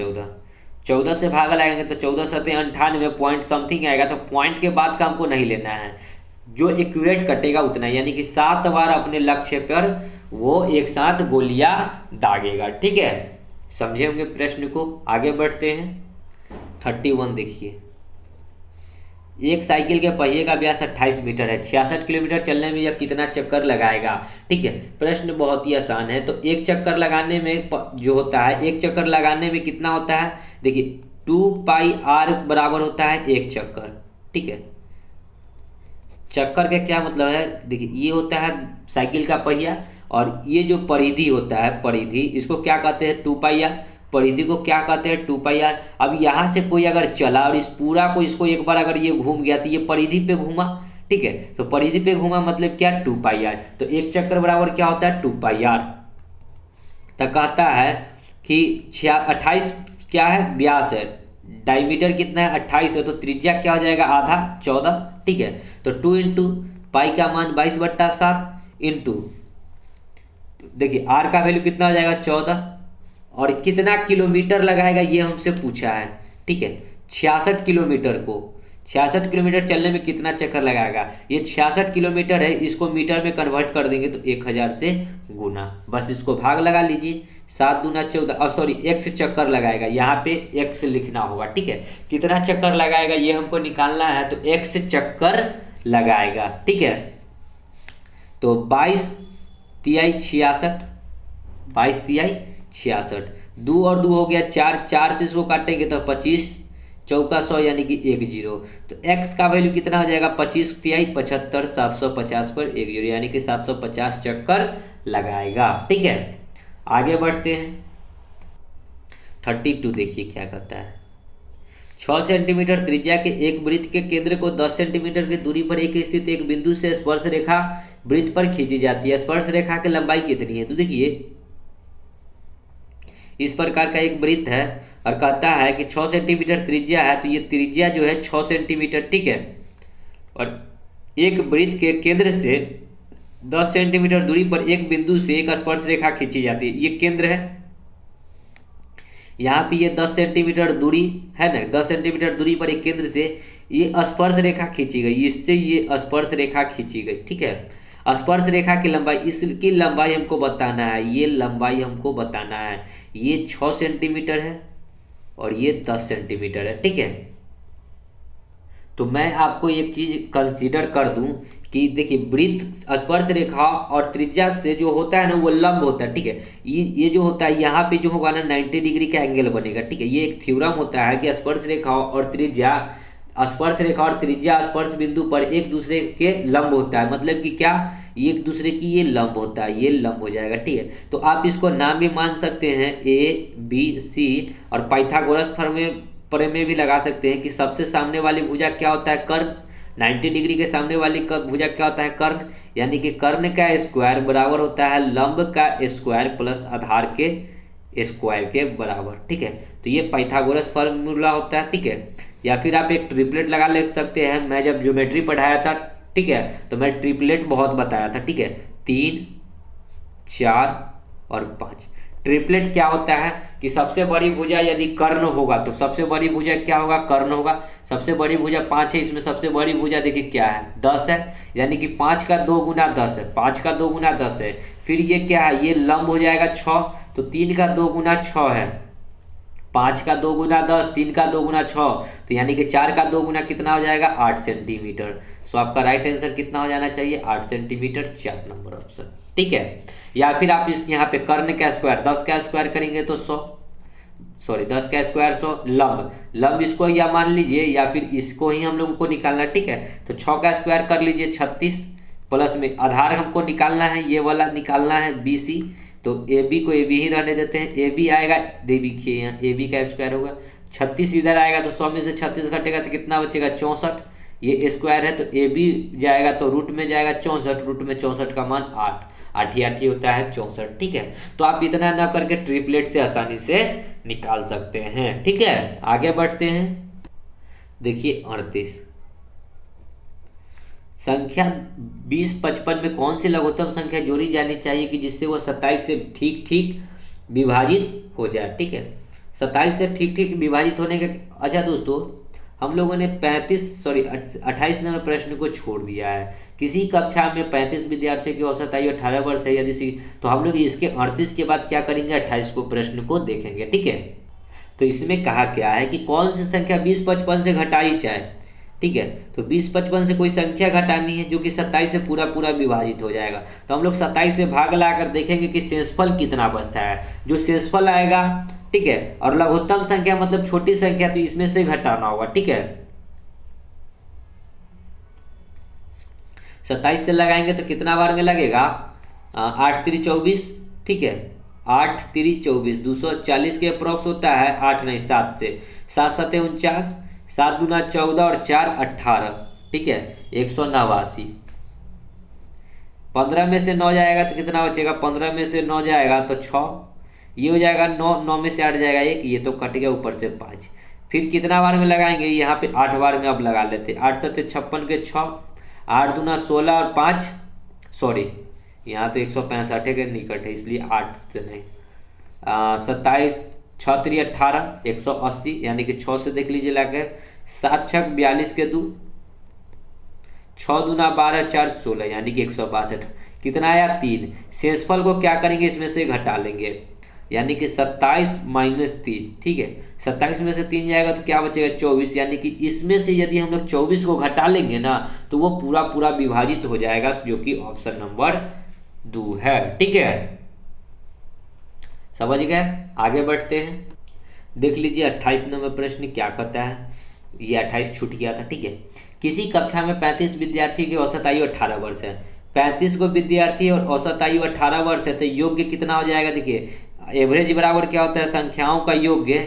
14 से भागा लगाएंगे तो 14 सत्ते 98 पॉइंट समथिंग आएगा। तो पॉइंट के बाद का हमको नहीं लेना है, जो एक्यूरेट कटेगा उतना, यानी कि 7 बार अपने लक्ष्य पर वो एक साथ गोलियां दागेगा। ठीक है, समझे होंगे प्रश्न को। आगे बढ़ते हैं। 31 देखिए, एक साइकिल के पहिए का व्यास 28 मीटर है, 66 किलोमीटर चलने में यह कितना चक्कर लगाएगा। ठीक है, प्रश्न बहुत ही आसान है। तो एक चक्कर लगाने में जो होता है, एक चक्कर लगाने में कितना होता है, देखिए 2πr बराबर होता है एक चक्कर। ठीक है, चक्कर का क्या मतलब है, देखिए ये होता है साइकिल का पहिया, और ये जो परिधि होता है, परिधि, इसको क्या कहते हैं, 2πr। परिधि को क्या कहते हैं, 2πr। अब यहाँ से कोई अगर चला और इस पूरा को, इसको एक बार अगर ये घूम गया तो ये परिधि पे घूमा। ठीक है, तो परिधि पे घूमा मतलब क्या, 2πr। तो एक चक्कर बराबर क्या होता है, 2πr। तो कहता है कि 28 क्या है, व्यास है, डायमीटर कितना है, 28 है, तो त्रिज्या क्या हो जाएगा, आधा, 14। ठीक है, तो 2 इंटू पाई का मान 22/7 इंटू, देखिए आर का वैल्यू कितना हो जाएगा, 14, और कितना किलोमीटर लगाएगा ये हमसे पूछा है। ठीक है, 66 किलोमीटर को, 66 किलोमीटर चलने में कितना चक्कर लगाएगा, ये 66 किलोमीटर है, इसको मीटर में कन्वर्ट कर देंगे तो 1000 से गुना, बस इसको भाग लगा लीजिए, 7 दूना 14, और सॉरी x चक्कर लगाएगा, यहाँ पे x लिखना होगा। ठीक है, कितना चक्कर लगाएगा ये हमको निकालना है, तो x चक्कर लगाएगा। ठीक है, तो 22 तिहाई 66, 22 तिहाई 66, 2 और 2 हो गया 4, 4 से इसको काटेंगे तो 25 चौका 100 यानी कि 10। तो x का वैल्यू कितना हो जाएगा, 25 तिहाई 75, 750 पर 10 यानी कि 750 चक्कर लगाएगा। ठीक है, आगे बढ़ते हैं। 32 देखिए क्या कहता है, 6 सेंटीमीटर त्रिज्या के एक वृत्त के केंद्र को 10 सेंटीमीटर की दूरी पर एक स्थित एक बिंदु से स्पर्श रेखा वृत्त पर खींची जाती है। स्पर्श रेखा की लंबाई कितनी है, तो देखिए इस प्रकार का एक वृत्त है और कहता है कि 6 सेंटीमीटर त्रिज्या है, तो ये त्रिज्या जो है 6 सेंटीमीटर। ठीक है, और एक वृत्त के केंद्र से 10 सेंटीमीटर दूरी पर एक बिंदु से एक स्पर्श रेखा खींची जाती है। ये केंद्र है, यहाँ पे ये 10 सेंटीमीटर दूरी है ना, 10 सेंटीमीटर दूरी पर एक केंद्र से ये स्पर्श रेखा खींची गई, इससे ये स्पर्श रेखा खींची गई। ठीक है, स्पर्श रेखा की लंबाई, इसकी लंबाई हमको बताना है, ये लंबाई हमको बताना है, ये 6 सेंटीमीटर है और ये 10 सेंटीमीटर है। ठीक है, तो मैं आपको एक चीज कंसीडर कर दूं कि देखिए वृत्त, स्पर्श रेखा और त्रिज्या से जो होता है ना वो लंब होता है। ठीक है, ये जो होता है यहाँ पे जो होगा ना 90 डिग्री का एंगल बनेगा। ठीक है, ये एक थ्योरम होता है कि स्पर्श रेखा और त्रिज्या, स्पर्श रेखा और त्रिज्या स्पर्श बिंदु पर एक दूसरे के लंब होता है, मतलब कि क्या, एक दूसरे की ये लंब होता है, ये लंब हो जाएगा। ठीक है, तो आप इसको नाम भी मान सकते हैं ABC, और पाइथागोरस प्रमेय भी लगा सकते हैं कि सबसे सामने वाली भुजा क्या होता है, कर्ण, 90 डिग्री के सामने वाली भुजा क्या होता है, कर्ण, यानी कि कर्ण का स्क्वायर बराबर होता है लंब का स्क्वायर प्लस आधार के स्क्वायर के बराबर। ठीक है, तो ये पाइथागोरस फॉर्मूला होता है। ठीक है, या फिर आप एक ट्रिपलेट लगा ले सकते हैं, मैं जब ज्योमेट्री पढ़ाया था, ठीक है, तो मैं ट्रिपलेट बहुत बताया था। ठीक है, 3, 4 और 5। ट्रिपलेट क्या होता है कि सबसे बड़ी भुजा यदि कर्ण होगा तो सबसे बड़ी भुजा क्या होगा, कर्ण होगा। सबसे बड़ी भुजा 5 है, इसमें सबसे बड़ी भुजा देखिए क्या है, 10 है, यानी कि 5 का 2 गुना 10 है, 5 का 2 गुना 10 है। फिर ये क्या है, ये लंब हो जाएगा 6, तो 3 का 2 गुना 6 है, 5 का 2 गुना 10, 3 का 2 गुना 6, तो यानी कि 4 का 2 गुना कितना हो जाएगा, 8 सेंटीमीटर। सो आपका राइट आंसर कितना हो जाना चाहिए, 8 सेंटीमीटर, 4 नंबर ऑप्शन। ठीक है, या फिर आप इस यहाँ पे कर्ण का स्क्वायर, 10 का स्क्वायर करेंगे तो 100, सॉरी 10 का स्क्वायर 100, लंब इसको या मान लीजिए, या फिर इसको ही हम लोगों को निकालना। ठीक है, तो 6 का स्क्वायर कर लीजिए 36, प्लस में आधार हमको निकालना है, ये वाला निकालना है BC, तो AB को AB ही रहने देते हैं, AB आएगा, देखिए यहाँ AB का स्क्वायर होगा, 36 इधर आएगा तो 100 में से 36 घटेगा तो कितना बचेगा, 64, ये स्क्वायर है तो AB जाएगा तो रूट में जाएगा 64, रूट में 64 का मान 8, 8 ही 8 ही होता है 64। ठीक है, तो आप इतना ना करके ट्रिपलेट से आसानी से निकाल सकते हैं। ठीक है, आगे बढ़ते हैं। देखिए 38, संख्या 20-55 में कौन सी लघुत्तम संख्या जोड़ी जानी चाहिए कि जिससे वह 27 से ठीक ठीक विभाजित हो जाए। ठीक है, 27 से ठीक ठीक विभाजित होने के, अच्छा दोस्तों हम लोगों ने 28 नंबर प्रश्न को छोड़ दिया है। किसी कक्षा में 35 विद्यार्थियों की औसत आयु 18 वर्ष है यदि तो हम लोग इसके 38 के बाद क्या करेंगे, 28 को प्रश्न को देखेंगे। ठीक है, तो इसमें कहा क्या है कि कौन सी संख्या 20-55 से घटाई जाए। ठीक है, तो 20-55 से कोई संख्या घटानी है जो कि 27 से पूरा पूरा विभाजित हो जाएगा। तो हम लोग 27 से भाग लाकर देखेंगे कि शेषफल कितना बचता है। जो शेषफल आएगा, ठीक है, और लघुत्तम संख्या मतलब छोटी संख्या, तो इसमें से घटाना होगा। ठीक है, 27 से लगाएंगे तो कितना बार में लगेगा, 8 3 24। ठीक है, 8 3 24, 240 के अप्रोक्स होता है, 8 नहीं 7 से, 7 7 49, 7 दूना 14 और 4 18। ठीक है, 189। 15 में से 9 जाएगा तो कितना बचेगा, 15 में से 9 जाएगा तो 6, ये हो जाएगा 9, 9 में से 8 जाएगा 1, ये तो कट गया, ऊपर से 5। फिर कितना बार में लगाएंगे, यहाँ पे 8 बार में अब लगा लेते। 8 7 56 के 6, 8 दूना 16 और 5, सॉरी यहाँ तो 165 के निकट है इसलिए 8 से नहीं, 27 6 3 18, 180, यानी कि 6 से देख लीजिए लाके, 7 6 42 के 2, 6 दूना 12 4 16, यानी कि 162। कितना आया, 3। शेषफल को क्या करेंगे, इसमें से घटा लेंगे, यानी कि 27 - 3। ठीक है, 27 में से 3 जाएगा तो क्या बचेगा, 24, यानी कि इसमें से यदि हम लोग 24 को घटा लेंगे ना तो वो पूरा पूरा विभाजित हो जाएगा, जो कि ऑप्शन नंबर 2 है। ठीक है, समझ गए, आगे बढ़ते हैं। देख लीजिए 28 नंबर प्रश्न क्या कहता है, ये 28 छूट गया था। ठीक है, किसी कक्षा में 35 विद्यार्थी की औसत आयु 18 वर्ष है। 35 को विद्यार्थी और औसत आयु 18 वर्ष है, तो योग्य कितना हो जाएगा, देखिए एवरेज बराबर क्या होता है, संख्याओं का योग्य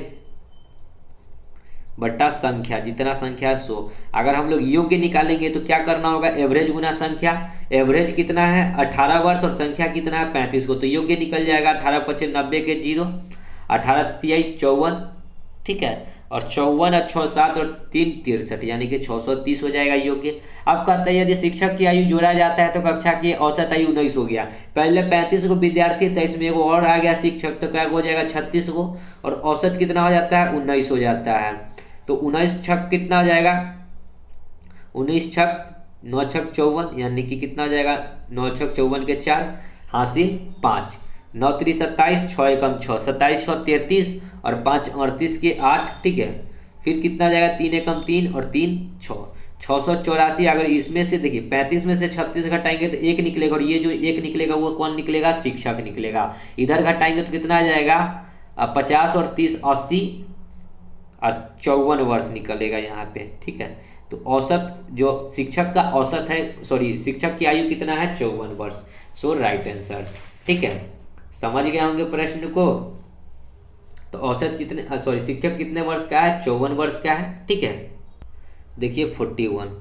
बट्टा संख्या, जितना संख्या 100। अगर हम लोग योग्य निकालेंगे तो क्या करना होगा, एवरेज गुना संख्या। एवरेज कितना है, 18 वर्ष, और संख्या कितना है, 35 को, तो योग्य निकल जाएगा 18 5 90 के 0, 18 3 54। ठीक है, और 54 और 6 7 और 3 63, यानी कि 630 हो जाएगा योग्य। अब कहता है यदि शिक्षक की आयु जोड़ा जाता है तो कक्षा की औसत आयु 19 हो गया। पहले 35 को विद्यार्थी था, इसमें एगो और आ गया शिक्षक, तो क्या हो जाएगा 36 को, और औसत कितना हो जाता है, 19 हो जाता है। तो 19 छक कितना हो जाएगा, 19 छक 9 छक 54, यानी कि कितना हो जाएगा, 9 छक 54 के 4, हासिल 5, 9 3 27, 6 एकम 6, 27 6 33 और 5 38 के 8। ठीक है, फिर कितना जाएगा, 3 एकम 3 और 3 6, 684। अगर इसमें से देखिए 35 में से 36 घटाएंगे तो 1 निकलेगा, और ये जो 1 निकलेगा वो कौन निकलेगा, शिक्षक निकलेगा। इधर घटाएंगे तो कितना आ जाएगा, 50 और 30 80 और 54 वर्ष निकलेगा यहाँ पे। ठीक है, तो औसत जो शिक्षक का औसत है, सॉरी शिक्षक की आयु कितना है, 54 वर्ष। सो राइट आंसर। ठीक है, समझ गए होंगे प्रश्न को। तो औसत कितने, सॉरी शिक्षक कितने वर्ष का है, 54 वर्ष का है। ठीक है, देखिए 41।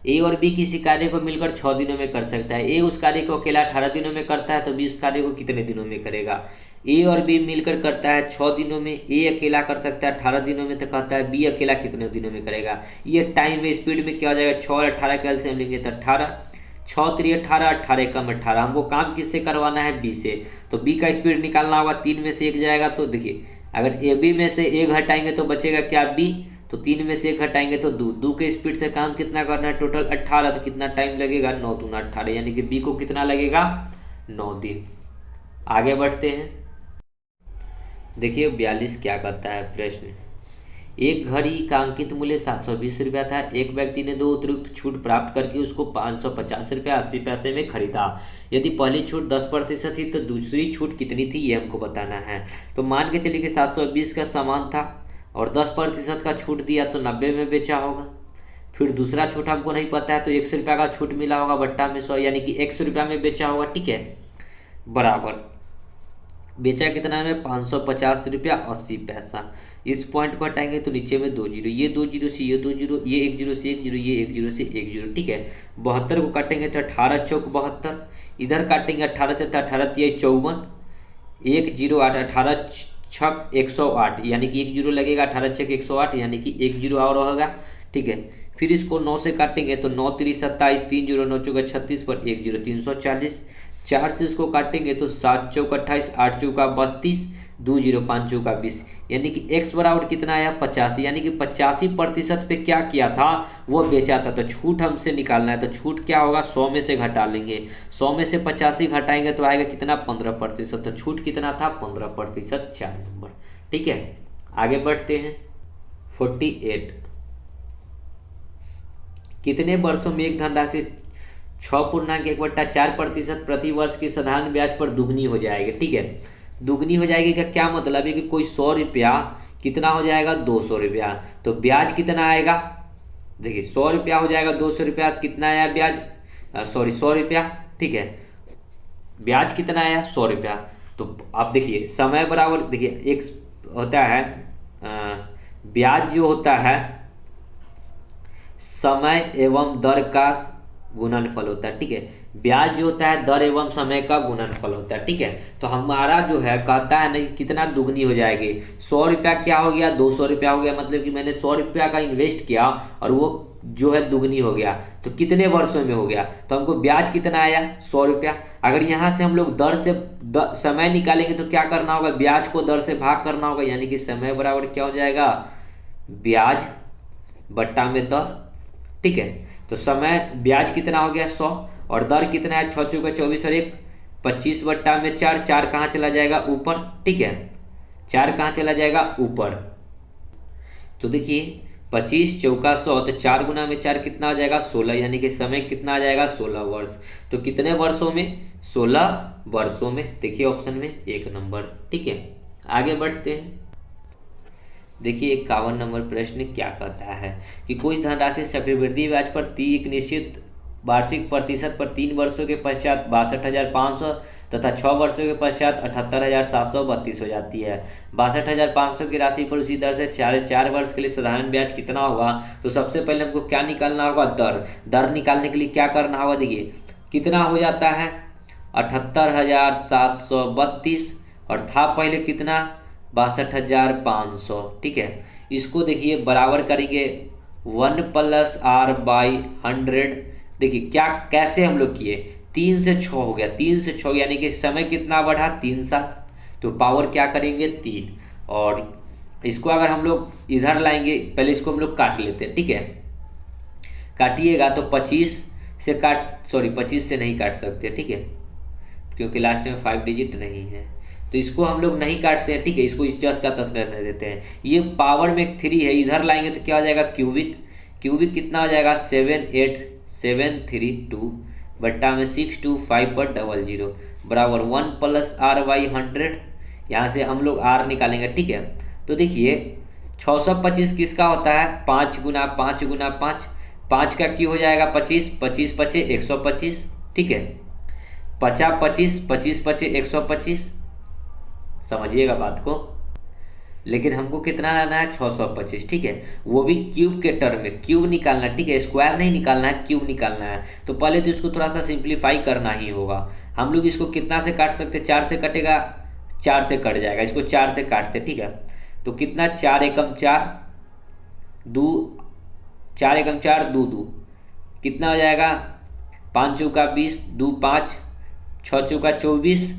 ए और बी किसी कार्य को मिलकर 6 दिनों में कर सकता है। ए उस कार्य को अकेला 18 दिनों में करता है, तो बी उस कार्य को कितने दिनों में करेगा। ए और बी मिलकर करता है 6 दिनों में, ए अकेला कर सकता है 18 दिनों में, तो कहता है बी अकेला कितने दिनों में करेगा। ये टाइम में स्पीड में क्या हो जाएगा, 6 और 18 का एलसीएम लेंगे तो 18, 6 3 18, 18 कम 18। हमको काम किससे करवाना है, बी से, तो बी का स्पीड निकालना होगा। 3 में से 1 जाएगा, तो देखिए अगर ए बी में से 1 घटाएंगे तो बचेगा क्या, बी, तो 3 में से 1 घटाएंगे तो 2, 2 के स्पीड से काम कितना करना है, टोटल 18, तो कितना टाइम लगेगा, 9 दूना 18, यानी कि बी को कितना लगेगा, 9 दिन। आगे बढ़ते हैं, देखिए 42 क्या कहता है प्रश्न। एक घड़ी का अंकित मूल्य 720 रुपया था। एक व्यक्ति ने 2 अतिरिक्त छूट प्राप्त करके उसको 550 रुपया 80 पैसे में खरीदा। यदि पहली छूट 10% थी तो दूसरी छूट कितनी थी, ये हमको बताना है। तो मान के चलिए कि 720 का सामान था और 10% का छूट दिया तो 90 में बेचा होगा। फिर दूसरा छूट हमको नहीं पता है, तो 100 रुपया का छूट मिला होगा बट्टा में 100, यानी कि 100 रुपया में बेचा होगा। ठीक है, बराबर बेचा कितना में, 550 रुपया 80 पैसा। इस पॉइंट को हटाएंगे तो नीचे में 2 जीरो, ये 2 जीरो से ये 2 जीरो, ये 1 जीरो से 1 जीरो, ये 1 जीरो से 1 जीरो। ठीक है, 72 को काटेंगे तो 18 चौक 72, इधर काटेंगे 18 से तो 18 तिया 54, 1 जीरो 8, 18 छक 108, यानी कि 1 जीरो लगेगा, 18 छक 108, यानी कि 1 जीरो और होगा। ठीक है, फिर इसको 9 से काटेंगे तो 9 3 27, 3 जीरो 9 चौका 36 पर 1 जीरो 340। 4 से इसको काटेंगे तो 7 चौक 28, 8 चौका 32, दो जीरो पाँच चौका 20, यानी कि x बराबर कितना आया 85, यानी कि 85% पे क्या किया था वो बेचा था। तो छूट हमसे निकालना है, तो छूट क्या होगा 100 में से घटा लेंगे, 100 में से 85 घटाएंगे तो आएगा कितना 15%। तो छूट कितना था 15%, 4 नंबर। ठीक है, आगे बढ़ते हैं। 48 कितने वर्षों में एक धनराशि 6.1/4% प्रति वर्ष की साधारण ब्याज पर दुगनी हो जाएगी। ठीक है, दुगनी हो जाएगी का क्या मतलब है कि कोई 100 रुपया कितना हो जाएगा 200 रुपया, तो ब्याज कितना आएगा, देखिए 100 रुपया हो जाएगा 200 रुपया, कितना आया ब्याज, सॉरी 100 रुपया। ठीक है, ब्याज कितना आया 100 रुपया। तो आप देखिए समय बराबर, देखिए एक होता है ब्याज जो होता है समय एवं दर का गुणनफल होता है। ठीक है, ब्याज जो होता है दर एवं समय का गुणनफल होता है। ठीक है, तो हमारा जो है कहता है ना कितना दुगनी हो जाएगी, 100 रुपया क्या हो गया 200 रुपया हो गया, मतलब कि मैंने 100 रुपया का इन्वेस्ट किया और वो जो है दुगनी हो गया, तो कितने वर्षों में हो गया, तो हमको ब्याज कितना आया 100 रुपया। अगर यहाँ से हम लोग दर से समय निकालेंगे तो क्या करना होगा, ब्याज को दर से भाग करना होगा, यानी कि समय बराबर क्या हो जाएगा ब्याज बट्टा में दर। ठीक है, तो समय ब्याज कितना हो गया 100 और दर कितना है 6 चौका 24 और 1 25 बट्टा में 4, 4 कहाँ चला जाएगा ऊपर। ठीक है, 4 कहाँ चला जाएगा ऊपर, तो देखिए 25 चौका 100, तो 4 गुना में 4 कितना हो जाएगा 16, यानी कि समय कितना आ जाएगा 16 वर्ष। तो कितने वर्षों में 16 वर्षों में, देखिए ऑप्शन में 1 नंबर। ठीक है, आगे बढ़ते हैं। देखिए 51 नंबर प्रश्न क्या कहता है कि कोई धनराशि चक्रवृद्धि ब्याज पर एक निश्चित वार्षिक प्रतिशत पर 3 वर्षों के पश्चात 62,500 तथा 6 वर्षों के पश्चात 78,732 हो जाती है। 62,500 की राशि पर उसी दर से 4 वर्ष के लिए साधारण ब्याज कितना होगा। तो सबसे पहले हमको क्या निकालना होगा, दर निकालने के लिए क्या करना होगा, देखिए कितना हो जाता है 78,732 और था पहले कितना 62,500। ठीक है, इसको देखिए बराबर करेंगे 1 + r/100। देखिए क्या कैसे हम लोग किए, 3 से 6 हो गया, 3 से 6 यानी कि समय कितना बढ़ा 3 साल, तो पावर क्या करेंगे 3, और इसको अगर हम लोग इधर लाएंगे, पहले इसको हम लोग काट लेते हैं। ठीक है, काटिएगा तो 25 से 25 से नहीं काट सकते। ठीक है, क्योंकि लास्ट में 5 डिजिट नहीं है, तो इसको हम लोग नहीं काटते हैं। ठीक है, इसको 10 का 10 रहने देते हैं। ये पावर में 3 है, इधर लाएंगे तो क्या हो जाएगा क्यूबिक कितना हो जाएगा 78732 बट्टा में 625 पर 00 बराबर 1 + r/100। यहाँ से हम लोग r निकालेंगे। ठीक है, तो देखिए 625 किसका होता है 5 गुना 5 गुना 5, 5 का क्यों हो जाएगा 25, 25 पचे 125। ठीक है, 50 25, 25 पचे 125, समझिएगा बात को। लेकिन हमको कितना लाना है 625। ठीक है, वो भी क्यूब के टर्म में, क्यूब निकालना। ठीक है, स्क्वायर नहीं निकालना है, क्यूब निकालना है। तो पहले तो इसको थोड़ा सा सिंप्लीफाई करना ही होगा। हम लोग इसको कितना से काट सकते, 4 से कटेगा, 4 से कट जाएगा, इसको 4 से काटते। ठीक है, तो कितना 4 एकम 4 2, 4 एकम 4 2 2 कितना हो जाएगा 5 चौका 20 2 5 6 चौका 24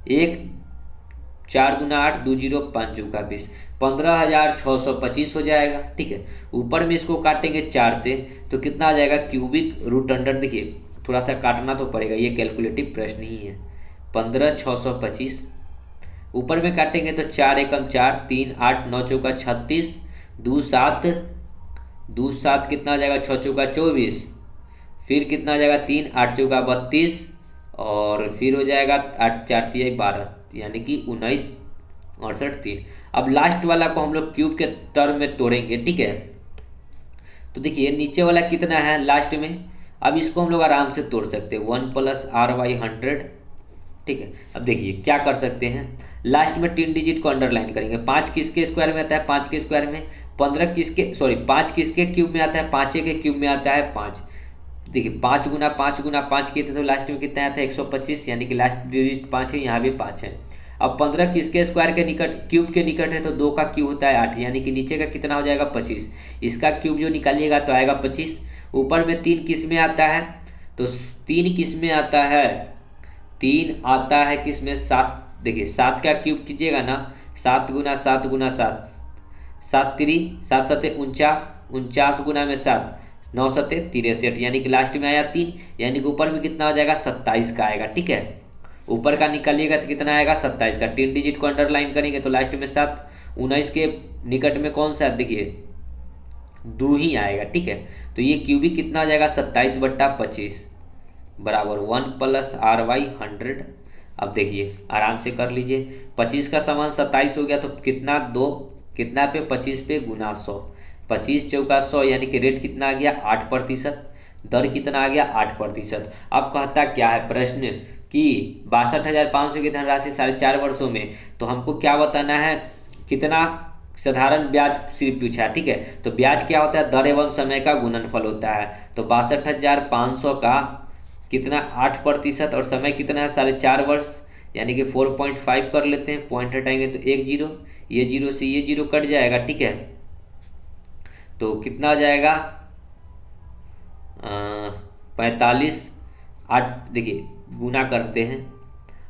1 4 दूना 8 2 0 5 चौका 20 15,625 हो जाएगा। ठीक है, ऊपर में इसको काटेंगे 4 से तो कितना आ जाएगा क्यूबिक रूट अंडर, देखिए थोड़ा सा काटना तो पड़ेगा, ये कैलकुलेटिव प्रश्न ही है। 15,625 ऊपर में काटेंगे तो 4 एकम 4 3 8 9 चौका 36 2 7 2 7 कितना आ जाएगा 6 चौका 24, फिर कितना आ जाएगा 3 8 चौका 32 और फिर हो जाएगा 8 4 3 12 यानी कि 19 68 3। अब लास्ट वाला को हम लोग क्यूब के टर्म में तोड़ेंगे। ठीक है, तो देखिए नीचे वाला कितना है लास्ट में, अब इसको हम लोग आराम से तोड़ सकते हैं 1 + r/100। ठीक है, अब देखिए क्या कर सकते हैं, लास्ट में 3 डिजिट को अंडरलाइन करेंगे। 5 किसके स्क्वायर में आता है 5 के स्क्वायर में, 15 किसके 5 किसके क्यूब में आता है 5 के क्यूब में आता है 5। देखिए 5 गुना 5 गुना 5 किए थे तो लास्ट में कितना आता है 125 यानी कि लास्ट डिजिट 5 है, यहाँ भी 5 है। अब 15 किसके स्क्वायर के निकट क्यूब के निकट है तो 2 का क्यूब होता है 8 यानी कि नीचे का कितना हो जाएगा 25, इसका क्यूब जो निकालिएगा तो आएगा 25। ऊपर में 3 किस में आता है तो 3 किस में आता है 3 आता है किस में 7 देखिए 7 का क्यूब कीजिएगा ना, 7 गुना 7 गुना 7, 7×3 7×7 = 49, 49 गुना में 7, 9×7 = 63, यानी कि लास्ट में आया 3, यानी कि ऊपर में कितना हो जाएगा 27 का आएगा। ठीक है, ऊपर का निकालिएगा तो कितना आएगा 27 का, 3 डिजिट को अंडरलाइन करेंगे तो लास्ट में 7, 19 के निकट में कौन सा देखिए 2 ही आएगा। ठीक है, तो ये क्यूबिक कितना आ जाएगा 27/25 बराबर 1 + RY100। अब देखिए आराम से कर लीजिए, 25 का समान 27 हो गया तो कितना 2 कितना पे 25 पे गुना 100, 25 चौका 100, यानी कि रेट कितना आ गया 8%, दर कितना आ गया 8%। अब कहता क्या है प्रश्न कि 62,500 की धनराशि 4.5 वर्षों में, तो हमको क्या बताना है कितना साधारण ब्याज सिर्फ पूछा है। ठीक है, तो ब्याज क्या होता है दर एवं समय का गुणनफल होता है। तो 62,500 का कितना 8% और समय कितना है 4.5 वर्ष, यानी कि 4.5 कर लेते हैं, पॉइंट हटाएंगे तो 1 0, ये 0 से ये 0 कट जाएगा। ठीक है, तो कितना आ जाएगा 45, 8 देखिए गुना करते हैं,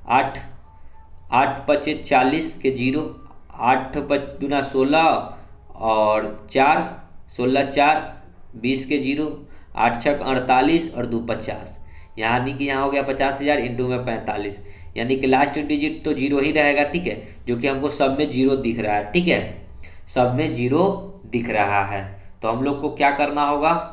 8 8×5 = 40 के 0, 8×5 = 16 और 4 16 4 20 के 0, 8×6 = 48 और 2 50, यानी कि यहाँ हो गया 50,000 इंटू में 45, यानी कि लास्ट डिजिट तो 0 ही रहेगा। ठीक है, जो कि हमको सब में 0 दिख रहा है। ठीक है, सब में 0 दिख रहा है, तो हम लोग को क्या करना होगा।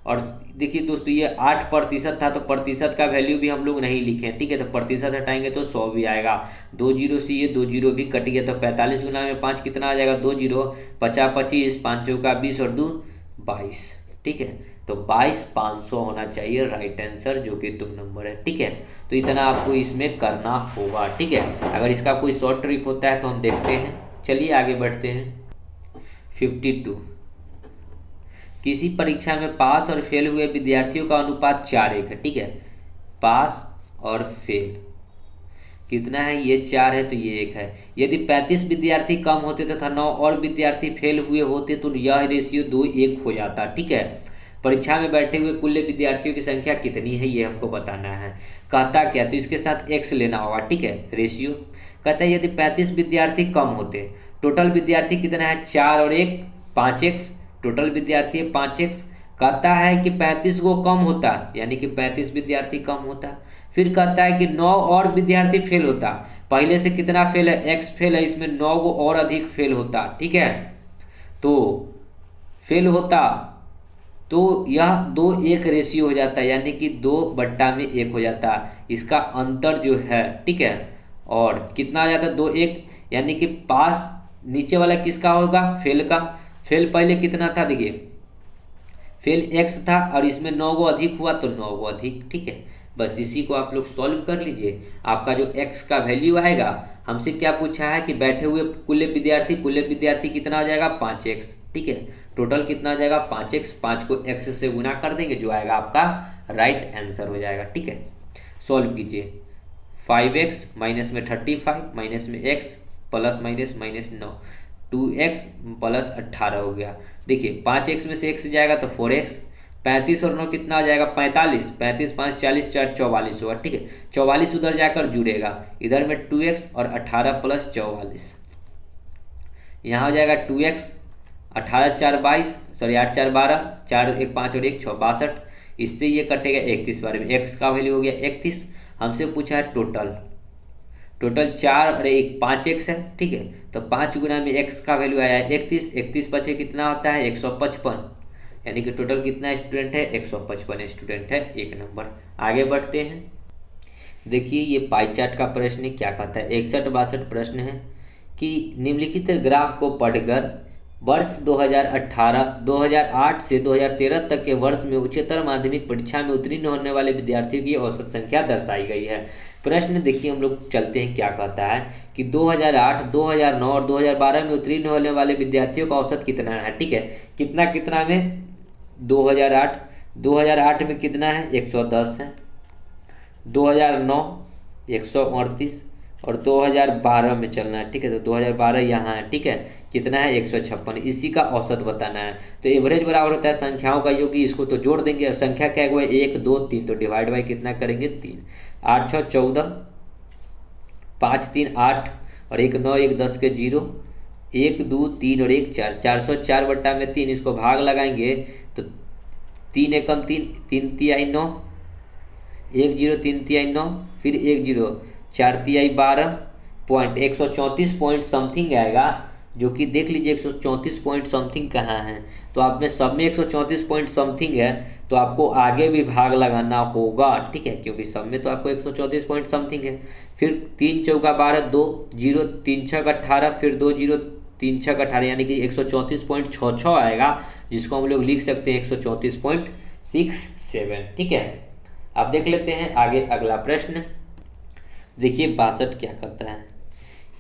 और देखिए दोस्तों ये 8% था, तो प्रतिशत का वैल्यू भी हम लोग नहीं लिखे हैं। ठीक है, तो प्रतिशत हटाएंगे तो 100 भी आएगा, 2 0 से ये 2 0 भी कट गया, तो 45 गुना में 5 कितना आ जाएगा 2 0, 50 25, 5 चौका 20 और 2 22। ठीक है, तो 22,500 होना चाहिए राइट आंसर, जो कि 2 नंबर है। ठीक है, तो इतना आपको इसमें करना होगा। ठीक है, अगर इसका कोई शॉर्ट ट्रिक होता है तो हम देखते हैं, चलिए आगे बढ़ते हैं। 52, किसी परीक्षा में पास और फेल हुए विद्यार्थियों का अनुपात 4:1 है। ठीक है, पास और फेल कितना है, ये 4 है तो ये 1 है। यदि 35 विद्यार्थी कम होते तथा 9 और विद्यार्थी फेल हुए होते तो यह रेशियो 2:1 हो जाता। ठीक है, परीक्षा में बैठे हुए कुल विद्यार्थियों की संख्या कितनी है ये हमको बताना है। कहता क्या, तो इसके साथ x लेना होगा। ठीक है, रेशियो कहता है यदि 35 विद्यार्थी कम होते, टोटल विद्यार्थी कितना है 4 और 1 5x, टोटल विद्यार्थी है 5x। कहता है कि 35 को कम होता, यानी कि 35 विद्यार्थी कम होता। फिर कहता है कि 9 और विद्यार्थी फेल होता, पहले से कितना फेल है x फेल है, इसमें 9 को और अधिक फेल होता। ठीक है, तो फेल होता तो यह 2:1 रेशियो हो जाता है, यानी कि 2/1 हो जाता है इसका अंतर जो है। ठीक है, और कितना आ जाता है 2:1, यानी कि पास नीचे वाला किसका होगा फेल का। फेल पहले कितना था देखिए, फेल x था और इसमें 9 को अधिक हुआ तो 9 को अधिक। ठीक है, बस इसी को आप लोग सॉल्व कर लीजिए, आपका जो x का वैल्यू आएगा। हमसे क्या पूछा है कि बैठे हुए कुल विद्यार्थी कितना हो जाएगा 5x। ठीक है, टोटल कितना आ जाएगा 5x, 5 को x से गुना कर देंगे, जो आएगा आपका राइट आंसर हो जाएगा। ठीक है, सॉल्व कीजिए, 5x माइनस में 35 माइनस में x plus minus minus 9, 2x plus 18 हो गया। देखिए 5x में से x जाएगा तो 4x, 35 और 9 कितना आ जाएगा 45, 35 5 40 4 44 होगा। ठीक है, 44 उधर जाकर जुड़ेगा, इधर में 2x और 18 प्लस 44, यहाँ हो जाएगा 2x, 18 4 22, सॉरी 8 4 12, 4 1 5 और 1 6 62, इससे ये कटेगा 31 बार में, x का वैल्यू हो गया 31। हमसे पूछा है टोटल 4 और 1 5x है। ठीक है, तो 5 गुना में x का वैल्यू आया है 31, 31 बचे कितना होता है 155, यानी कि टोटल कितना स्टूडेंट है 155 स्टूडेंट है, 1 नंबर। आगे बढ़ते हैं, देखिए ये पाई चार्ट का प्रश्न क्या कहता है। 61-62 प्रश्न है कि निम्नलिखित ग्राफ को पढ़कर वर्ष 2008 से 2013 तक के वर्ष में उच्चतर माध्यमिक परीक्षा में उत्तीर्ण होने वाले विद्यार्थियों की औसत संख्या दर्शाई गई है। प्रश्न देखिए हम लोग चलते हैं, क्या कहता है कि 2008, 2009 और 2012 में उत्तीर्ण होने वाले विद्यार्थियों का औसत कितना है। ठीक है, कितना में 2008 में कितना है 110 है, 2009 138 और 2012 में चलना है। ठीक है, तो 2012 यहाँ है। ठीक है, कितना है 156, इसी का औसत बताना है। तो एवरेज बराबर होता है संख्याओं का योग, इसको तो जोड़ देंगे, संख्या क्या है 1 2 3, तो डिवाइड बाई कितना करेंगे 3, 8 6 14, 5 3 8 और 1 9 1 10 के 0, 1 2 3 और 1 4, 404 बट्टा में 3, इसको भाग लगाएंगे तो 3 एकम 3, 3 तिहाई 9, 1 0 3 तिहाई 9, फिर 1 0 4 तिहाई 12 पॉइंट 134 पॉइंट समथिंग आएगा, जो कि देख लीजिए 134 पॉइंट समथिंग कहाँ है। तो आप में सब में 134 पॉइंट समथिंग है, तो आपको आगे भी भाग लगाना होगा, ठीक है, क्योंकि सब में तो आपको 134 पॉइंट समथिंग है। फिर 3 चौका 12, 2 0 3 छक 18, फिर 2 0 3 छक 18, यानी कि 134.66 आएगा, जिसको हम लोग लिख सकते हैं 134.67, ठीक है। अब देख लेते हैं आगे अगला प्रश्न। देखिए 62 क्या करता है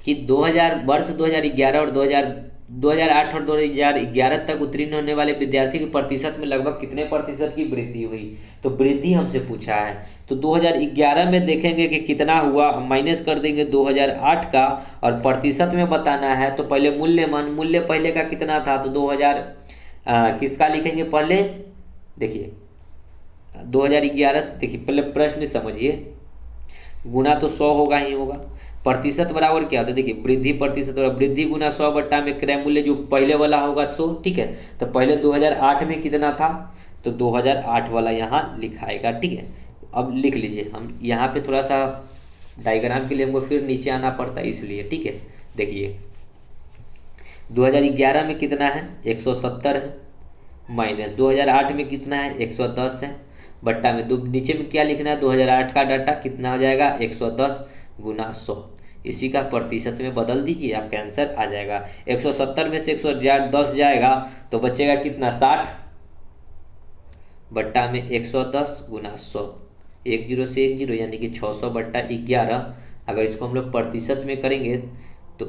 कि 2011 और 2008 और 2011 तक उत्तीर्ण होने वाले विद्यार्थी के प्रतिशत में लगभग कितने प्रतिशत की वृद्धि हुई। तो वृद्धि हमसे पूछा है, तो 2011 में देखेंगे कि कितना हुआ, माइनस कर देंगे 2008 का, और प्रतिशत में बताना है तो पहले मूल्य पहले का कितना था, तो 2000 किसका लिखेंगे पहले, देखिए 2011 से, देखिए पहले प्रश्न समझिए, गुना तो 100 होगा ही होगा, प्रतिशत बराबर क्या होता है, देखिए वृद्धि प्रतिशत बराबर वृद्धि गुना 100 बट्टा में क्रय मूल्य जो पहले वाला होगा 100, ठीक है। तो पहले 2008 में कितना था, तो 2008 वाला यहाँ लिखाएगा, ठीक है। अब लिख लीजिए, हम यहाँ पे थोड़ा सा डायग्राम के लिए हमको फिर नीचे आना पड़ता है इसलिए, ठीक है। देखिए 2011 में कितना है 170 है, माइनस 2008 में कितना है 110 है, बट्टा में नीचे में क्या लिखना है 2008 का डाटा कितना हो जाएगा 110 गुना 100, इसी का प्रतिशत में बदल दीजिए, आपका आंसर आ जाएगा। 170 में से 110 जाएगा तो बचेगा कितना 60, बट्टा में 110 गुना 100, 1 0 से 1 0 यानी कि 600 बट्टा 11। अगर इसको हम लोग प्रतिशत में करेंगे तो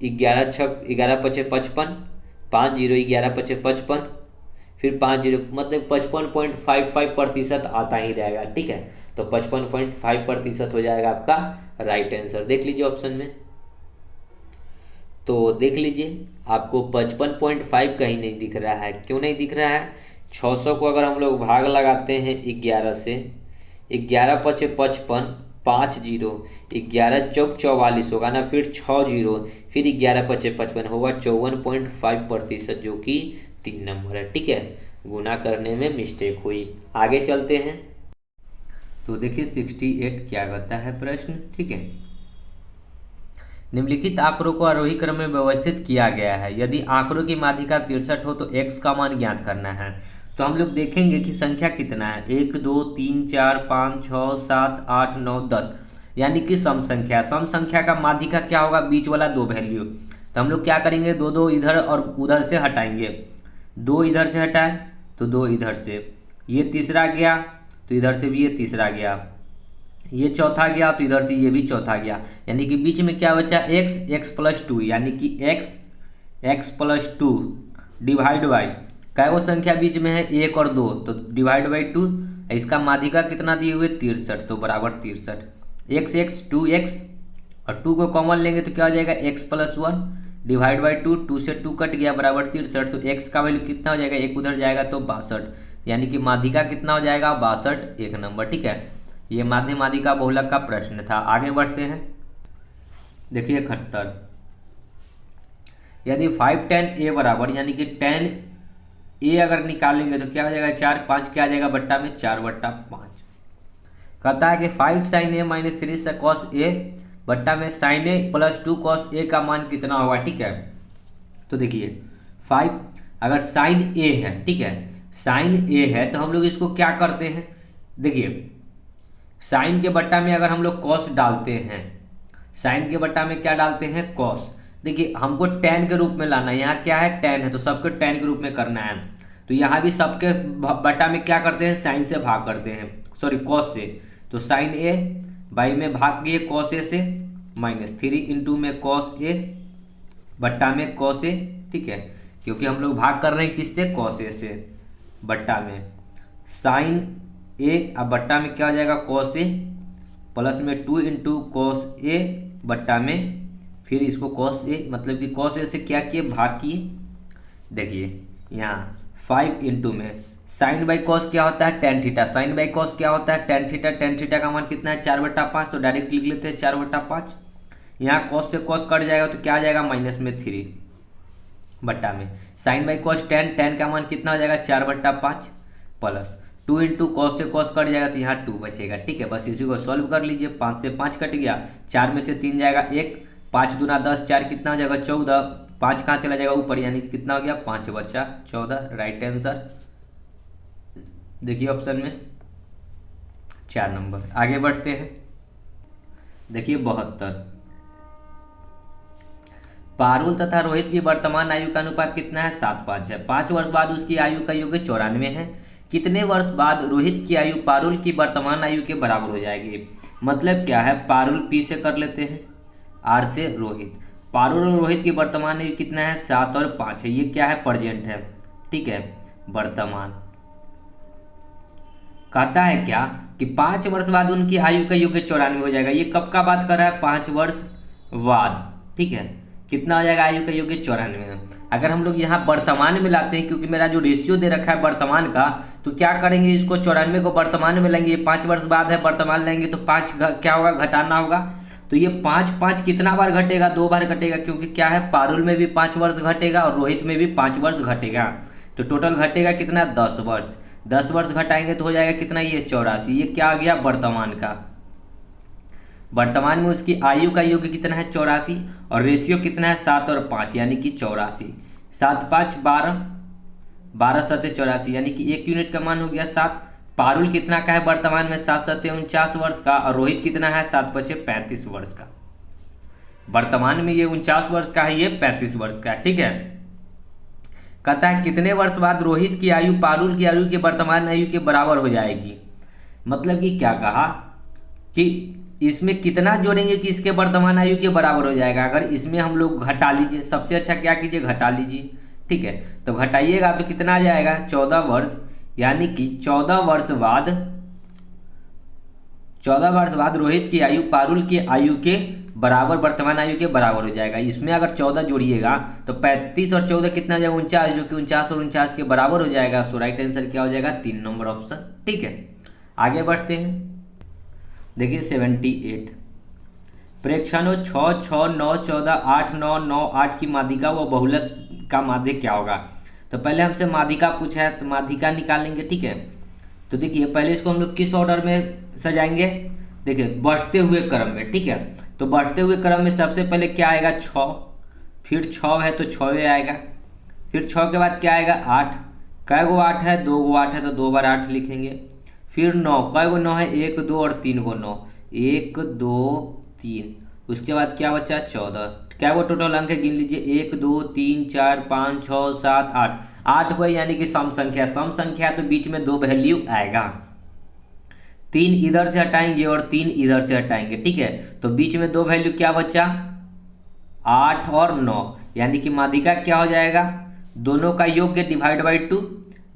11 छक 11 पचे 55, 5 0 11 पचे 55, फिर 5 0 मतलब 55.55% आता ही रहेगा, ठीक है। तो 55.5% हो जाएगा आपका राइट आंसर। देख लीजिए ऑप्शन में, तो देख लीजिए आपको 55.5 कहीं नहीं दिख रहा है, क्यों नहीं दिख रहा है, 600 को अगर हम लोग भाग लगाते हैं 11 से, 11 पचे 55, 5 0 11 चौक 44 होगा ना, फिर 6 0 फिर 11 पचे 55 होगा 54.5%, जो कि 3 नंबर है, ठीक है। गुना करने में मिस्टेक हुई। आगे चलते हैं, तो देखिए 68 क्या करता है प्रश्न, ठीक है। निम्नलिखित आंकड़ों को आरोही क्रम में व्यवस्थित किया गया है, यदि आंकड़ों की माध्यिका 63 हो तो x का मान ज्ञात करना है। तो हम लोग देखेंगे कि संख्या कितना है, 1 2 3 4 5 6 7 8 9 10, यानी कि सम संख्या। सम संख्या का माध्यिका क्या होगा, बीच वाला 2 वैल्यू। तो हम लोग क्या करेंगे, 2 2 इधर और उधर से हटाएंगे, 2 इधर से हटाए तो 2 इधर से, ये तीसरा गया तो इधर से भी ये तीसरा गया, ये चौथा गया तो इधर से ये भी चौथा गया, यानी कि बीच में क्या बचा x प्लस 2, यानी कि x प्लस 2 डिवाइड बाई क्या वो संख्या बीच में है 1 और 2, तो डिवाइड बाई 2, इसका माध्यिका कितना दिए हुए 63, तो बराबर 63, x 2x और 2 को कॉमन लेंगे तो क्या हो जाएगा x प्लस 1 डिवाइड बाई 2, 2 से 2 कट गया बराबर 63, तो x का वैल्यू कितना हो जाएगा, 1 उधर जाएगा तो 62, यानी कि माध्यिका कितना हो जाएगा 62, 1 नंबर, ठीक है। ये माध्यिका बहुलक का प्रश्न था। आगे बढ़ते हैं, देखिए 71, यदि 5 tan a बराबर, यानी कि tan a अगर निकालेंगे तो क्या हो जाएगा 4 5 क्या आ जाएगा बट्टा में 4 बट्टा 5। कहता है कि 5 sin a minus 3 cos a बट्टा में sin a plus 2 cos a का मान कितना होगा, ठीक है। तो देखिए 5 अगर sin a है, ठीक है, sin a है तो हम लोग इसको क्या करते हैं, देखिए साइन के बट्टा में अगर हम लोग कॉस डालते हैं, साइन के बट्टा में क्या डालते हैं कॉस, देखिए हमको tan के रूप में लाना है, यहाँ क्या है tan है तो सबको tan के रूप में करना है, तो यहाँ भी सबके बट्टा में क्या करते हैं साइन से भाग करते हैं, सॉरी कॉस से, तो साइन a बाई में भाग किए कॉस a से, माइनस 3 इंटू में कॉस a बट्टा में कॉस a, ठीक है, क्योंकि हम लोग भाग कर रहे हैं किससे कॉस a से, बट्टा में साइन a, अब बट्टा में क्या हो जाएगा कॉस a प्लस में 2 इंटू कॉस a बट्टा में फिर इसको कॉस a, मतलब कि कॉस a से क्या किए भाग किए, देखिए यहाँ 5 इंटू में साइन बाई कॉस क्या होता है, tan theta. Sine by cos क्या होता है, टेन थीटा। टेन थीटा का मान कितना है, 4/5। तो डायरेक्ट लिख लेते हैं 4/5। यहाँ कॉस से कॉस कट जाएगा तो क्या आ जाएगा, -3 बट्टा में sine by cos tan. Tan का मान कितना हो जाएगा, 4/5 प्लस 2 इंटू कॉस से कॉस कट जाएगा तो यहाँ 2 बचेगा। ठीक है, बस इसी को सॉल्व कर लीजिए। 5 से 5 कट गया, 4 में से 3 जाएगा 1, 5 दूना 10, 4 कितना हो जाएगा 14, 5 कहाँ चला जाएगा ऊपर, यानी कितना हो गया 5 बचा 14। राइट आंसर देखिए ऑप्शन में 4 नंबर। आगे बढ़ते हैं, देखिए 72। पारुल तथा रोहित की वर्तमान आयु का अनुपात कितना है, 7:5 है। 5 वर्ष बाद उसकी आयु का योग 94 है। कितने वर्ष बाद रोहित की आयु पारुल की वर्तमान आयु के बराबर हो जाएगी। मतलब क्या है, पारुल पी से कर लेते हैं, आर से रोहित। पारुल और रोहित की वर्तमान आयु कितना है, 7 और 5 है। ये क्या है, प्रेजेंट है। ठीक है, वर्तमान। कहता है क्या कि 5 वर्ष बाद उनकी आयु का योग 94 हो जाएगा। ये कब का बात कर रहा है, 5 वर्ष बाद। ठीक है, कितना हो जाएगा आयु का योग 94। अगर हम लोग यहाँ वर्तमान में लाते हैं, क्योंकि मेरा जो रेशियो दे रखा है वर्तमान का, तो क्या करेंगे, इसको 94 को वर्तमान में लेंगे। 5 वर्ष बाद है, वर्तमान लेंगे तो 5 क्या होगा, घटाना होगा। तो ये 5 कितना बार घटेगा, 2 बार घटेगा, क्योंकि क्या है, पारुल में भी 5 वर्ष घटेगा और रोहित में भी 5 वर्ष घटेगा। तो टोटल घटेगा कितना, 10 वर्ष। 10 वर्ष घटाएंगे तो हो जाएगा कितना, ये 84। ये क्या आ गया, वर्तमान का। वर्तमान में उसकी आयु का योग कितना है, 84, और रेशियो कितना है, 7 और 5, यानी कि 84। 7 5 12, 12 7 84, यानी कि 1 यूनिट का मान हो गया 7। पारुल कितना का है वर्तमान में, 7 7 49 वर्ष का, और रोहित कितना है, 7 5 35 वर्ष का। वर्तमान में ये 49 वर्ष का है, ये 35 वर्ष का है। ठीक है, कहता है कितने वर्ष बाद रोहित की आयु पारुल की आयु के वर्तमान आयु के बराबर हो जाएगी। मतलब कि क्या कहा कि इसमें कितना जोड़ेंगे कि इसके वर्तमान आयु के बराबर हो जाएगा। अगर इसमें हम लोग घटा लीजिए, सबसे अच्छा क्या कीजिए, घटा लीजिए। ठीक है, तो घटाइएगा तो कितना आ जाएगा, 14 वर्ष, यानी कि 14 वर्ष बाद रोहित की आयु पारुल की आयु के बराबर, वर्तमान आयु के बराबर हो जाएगा। इसमें अगर 14 जोड़िएगा तो 35 और 14 कितना हो जाएगा, 49, जो कि 49 और 49 के बराबर हो जाएगा। सो राइट आंसर क्या हो जाएगा, 3 नंबर ऑप्शन। ठीक है, आगे बढ़ते हैं, देखिए 78। प्रेक्षणों 6 6 9 14 8 9 9 8 की माध्यिका व बहुलक का माध्य क्या होगा। तो पहले हमसे माध्यिका पूछा है, तो माध्यिका निकालेंगे। ठीक है, तो देखिए पहले इसको हम लोग किस ऑर्डर में सजाएंगे, देखिए बढ़ते हुए क्रम में। ठीक है, तो बढ़ते हुए क्रम में सबसे पहले क्या आएगा, 6, फिर 6 है तो 6 आएगा, फिर 6 के बाद क्या आएगा, 8। कै गो 8 है, 2 गो 8 है तो 2 बार 8 लिखेंगे। फिर 9, कै गो 9 है, 1 2 और 3 गो 9, 1 2 3। उसके बाद क्या बचा, 14। क्या वो टोटल अंक है, गिन लीजिए, 1 2 3 4 5 6 7 8। 8 को यानी कि सम संख्या, सम संख्या तो बीच में 2 वैल्यू आएगा। 3 इधर से हटाएंगे और 3 इधर से हटाएंगे। ठीक है, तो बीच में 2 वैल्यू क्या बचा, 8 और 9, यानी कि माध्यिका क्या हो जाएगा, दोनों का योग डिवाइड बाई 2।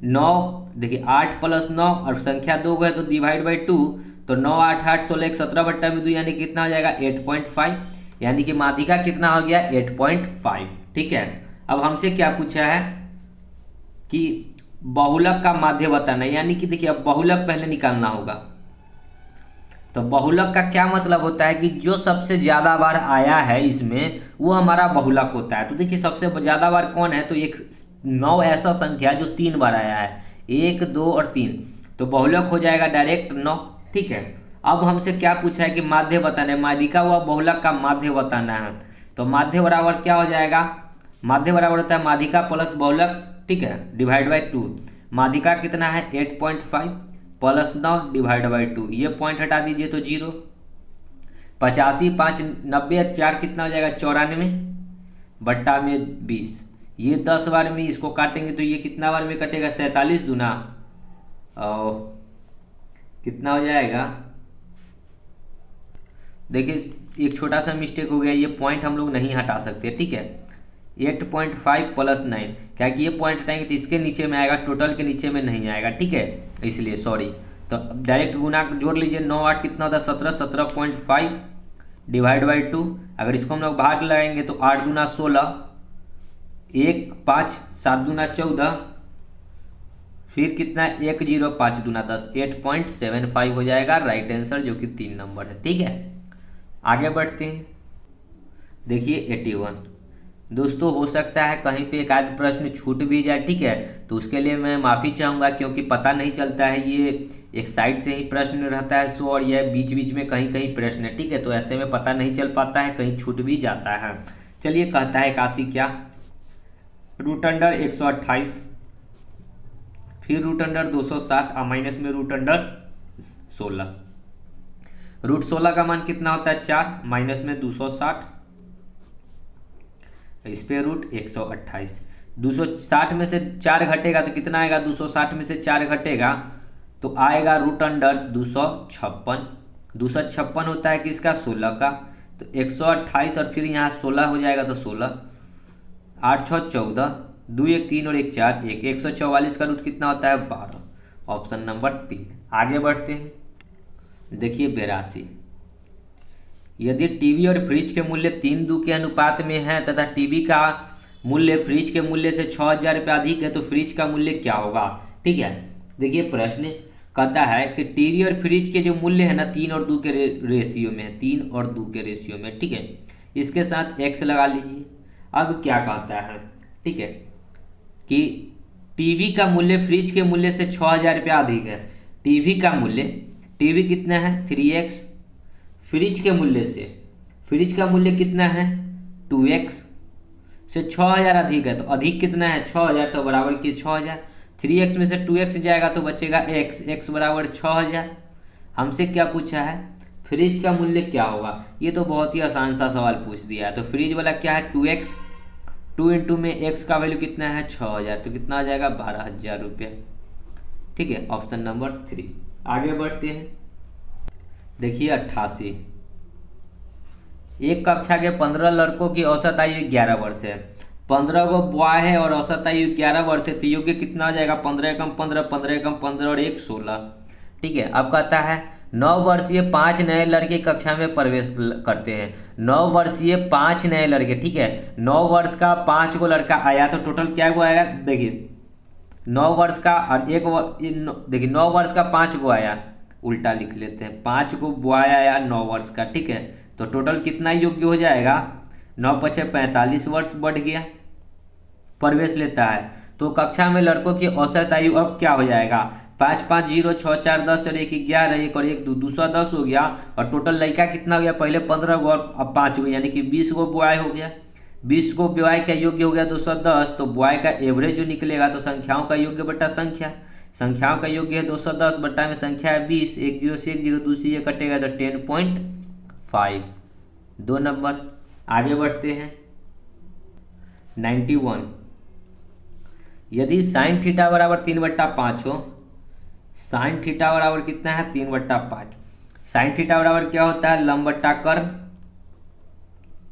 9 देखिए 8 + 9 और संख्या 2 है तो डिवाइड बाई 2, तो 9 8 8 16 17/2, यानी कितना हो जाएगा 8.5, यानी कि माध्यिका कितना हो गया 8.5। ठीक है, अब हमसे क्या पूछा है कि बहुलक का माध्य बताना, यानी कि देखिए अब बहुलक पहले निकालना होगा। तो बहुलक का क्या मतलब होता है कि जो सबसे ज्यादा बार आया है इसमें वो हमारा बहुलक होता है। तो देखिए सबसे ज्यादा बार कौन है, तो एक 9 ऐसा संख्या जो 3 बार आया है, 1 2 और 3, तो बहुलक हो जाएगा डायरेक्ट 9। ठीक है, अब हमसे क्या पूछा है कि माध्य बताना है, माध्यिका व बहुलक का माध्य बताना है। तो माध्य बराबर क्या हो जाएगा, माध्य बराबर होता है माध्यिका प्लस बहुलक। ठीक है, डिवाइड बाई 2। माध्यिका कितना है 8.5 + 9 डिवाइड बाई 2, ये पॉइंट हटा दीजिए तो 0। 85 5 90 4 कितना हो जाएगा 94 बट्टा में 20। ये 10 बार में इसको काटेंगे तो ये कितना बार में कटेगा, 47 दूना और कितना हो जाएगा, देखिए एक छोटा सा मिस्टेक हो गया, ये पॉइंट हम लोग नहीं हटा सकते। ठीक है, 8.5 + 9, क्या कि ये पॉइंट हटाएंगे तो इसके नीचे में आएगा, टोटल के नीचे में नहीं आएगा। ठीक है, इसलिए सॉरी, तो डायरेक्ट गुना जोड़ लीजिए, 9 8 कितना होता है 17, 17.5 डिवाइड बाई 2। अगर इसको हम लोग भाग लगाएंगे तो 8 दूना 16, 1 5 7 दूना 14, फिर कितना है 1 0 5 दूना 10, 8.75 हो जाएगा राइट आंसर, जो कि 3 नंबर है। ठीक है, आगे बढ़ते हैं। देखिए 81। दोस्तों हो सकता है कहीं पे एक आध प्रश्न छूट भी जाए, ठीक है, तो उसके लिए मैं माफ़ी चाहूँगा, क्योंकि पता नहीं चलता है, ये एक साइड से ही प्रश्न रहता है सो, और यह बीच बीच में कहीं कहीं प्रश्न है, ठीक है, तो ऐसे में पता नहीं चल पाता है, कहीं छूट भी जाता है। चलिए, कहता है 81 क्या, रूट अंडर 128, फिर रूट अंडर 260 और माइनस में रूट अंडर 16। रूट 16 का मान कितना होता है 4, माइनस में 260, इस पे रूट 128। 260 में से 4 घटेगा तो कितना आएगा, 260 में से 4 घटेगा तो आएगा रूट अंडर 256। 256 होता है किसका, 16 का, तो 128 और फिर यहाँ 16 हो जाएगा तो 16, 8 6 14, 2 1 3 और 1 4 1, 144 का रूट कितना होता है 12, ऑप्शन नंबर 3। आगे बढ़ते हैं। देखिए 82। यदि टीवी और फ्रिज के मूल्य 3:2 के अनुपात में है तथा टीवी का मूल्य फ्रिज के मूल्य से 6,000 रुपये अधिक है तो फ्रिज का मूल्य क्या होगा। ठीक है, देखिए प्रश्न कहता है कि टीवी और फ्रिज के जो मूल्य है ना 3 और 2 के रेशियो में है, 3 और 2 के रेशियो में, ठीक है, इसके साथ x लगा लीजिए। अब क्या कहता है, ठीक है, कि टीवी का मूल्य फ्रिज के मूल्य से 6,000 रुपये अधिक है। टीवी का मूल्य, टीवी कितना है 3x, फ्रिज के मूल्य से, फ्रिज का मूल्य कितना है 2x से 6,000 अधिक है, तो अधिक कितना है 6,000, तो बराबर की 6,000। 3x में से 2x जाएगा तो बचेगा x, x बराबर 6,000। हमसे क्या पूछा है, फ्रिज का मूल्य क्या होगा। ये तो बहुत ही आसान सा सवाल पूछ दिया है। तो फ्रिज वाला क्या है 2x, 2 इंटू में x का वैल्यू कितना है 6,000, तो कितना आ जाएगा 12,000 रुपये। ठीक है, ऑप्शन नंबर 3। आगे बढ़ते हैं। देखिए 88। एक कक्षा के 15 लड़कों की औसत आयु 11 वर्ष है, 15 को बॉय है और औसत आयु 11 वर्ष है, तो योग्य कितना आ जाएगा 15 एकम 15, 15 एकम 15 और 1 16। ठीक है, अब कहता है 9 वर्षीय 5 नए लड़के कक्षा में प्रवेश करते हैं। 9 वर्षीय 5 नए लड़के, ठीक है, 9 वर्ष का 5 को लड़का आया तो टोटल क्या को आएगा, देखिए 9 वर्ष का और देखिए 9 वर्ष का 5 को आया, उल्टा लिख लेते हैं, 5 को बॉय आया 9 वर्ष का, ठीक है, तो टोटल कितना योग्य हो जाएगा 9 × 5 45 वर्ष बढ़ गया, प्रवेश लेता है। तो कक्षा में लड़कों की औसत आयु अब क्या हो जाएगा 5 5 0 6 4 10 और 1 11, 1 और 1 2 210 हो गया, और टोटल लड़का कितना हो गया, पहले 15 गो और अब 5 गो, यानी कि 20 गो बॉय हो गया। 20 को बॉय का योग्य हो गया 210, तो बॉय का एवरेज जो निकलेगा, तो संख्याओं का योग्य बटा संख्या, संख्याओं का योग्य है 210 बटा में संख्या है 20, 1 0 से 1 0 दूसरी ये कटेगा तो 10.5, 2 नंबर। आगे बढ़ते हैं। 91। यदि साइन थीटा बराबर 3/5 हो, साइन थीटा बराबर कितना है 3/5, साइन थीटा बराबर क्या होता है लंब बट्टा कर्ण।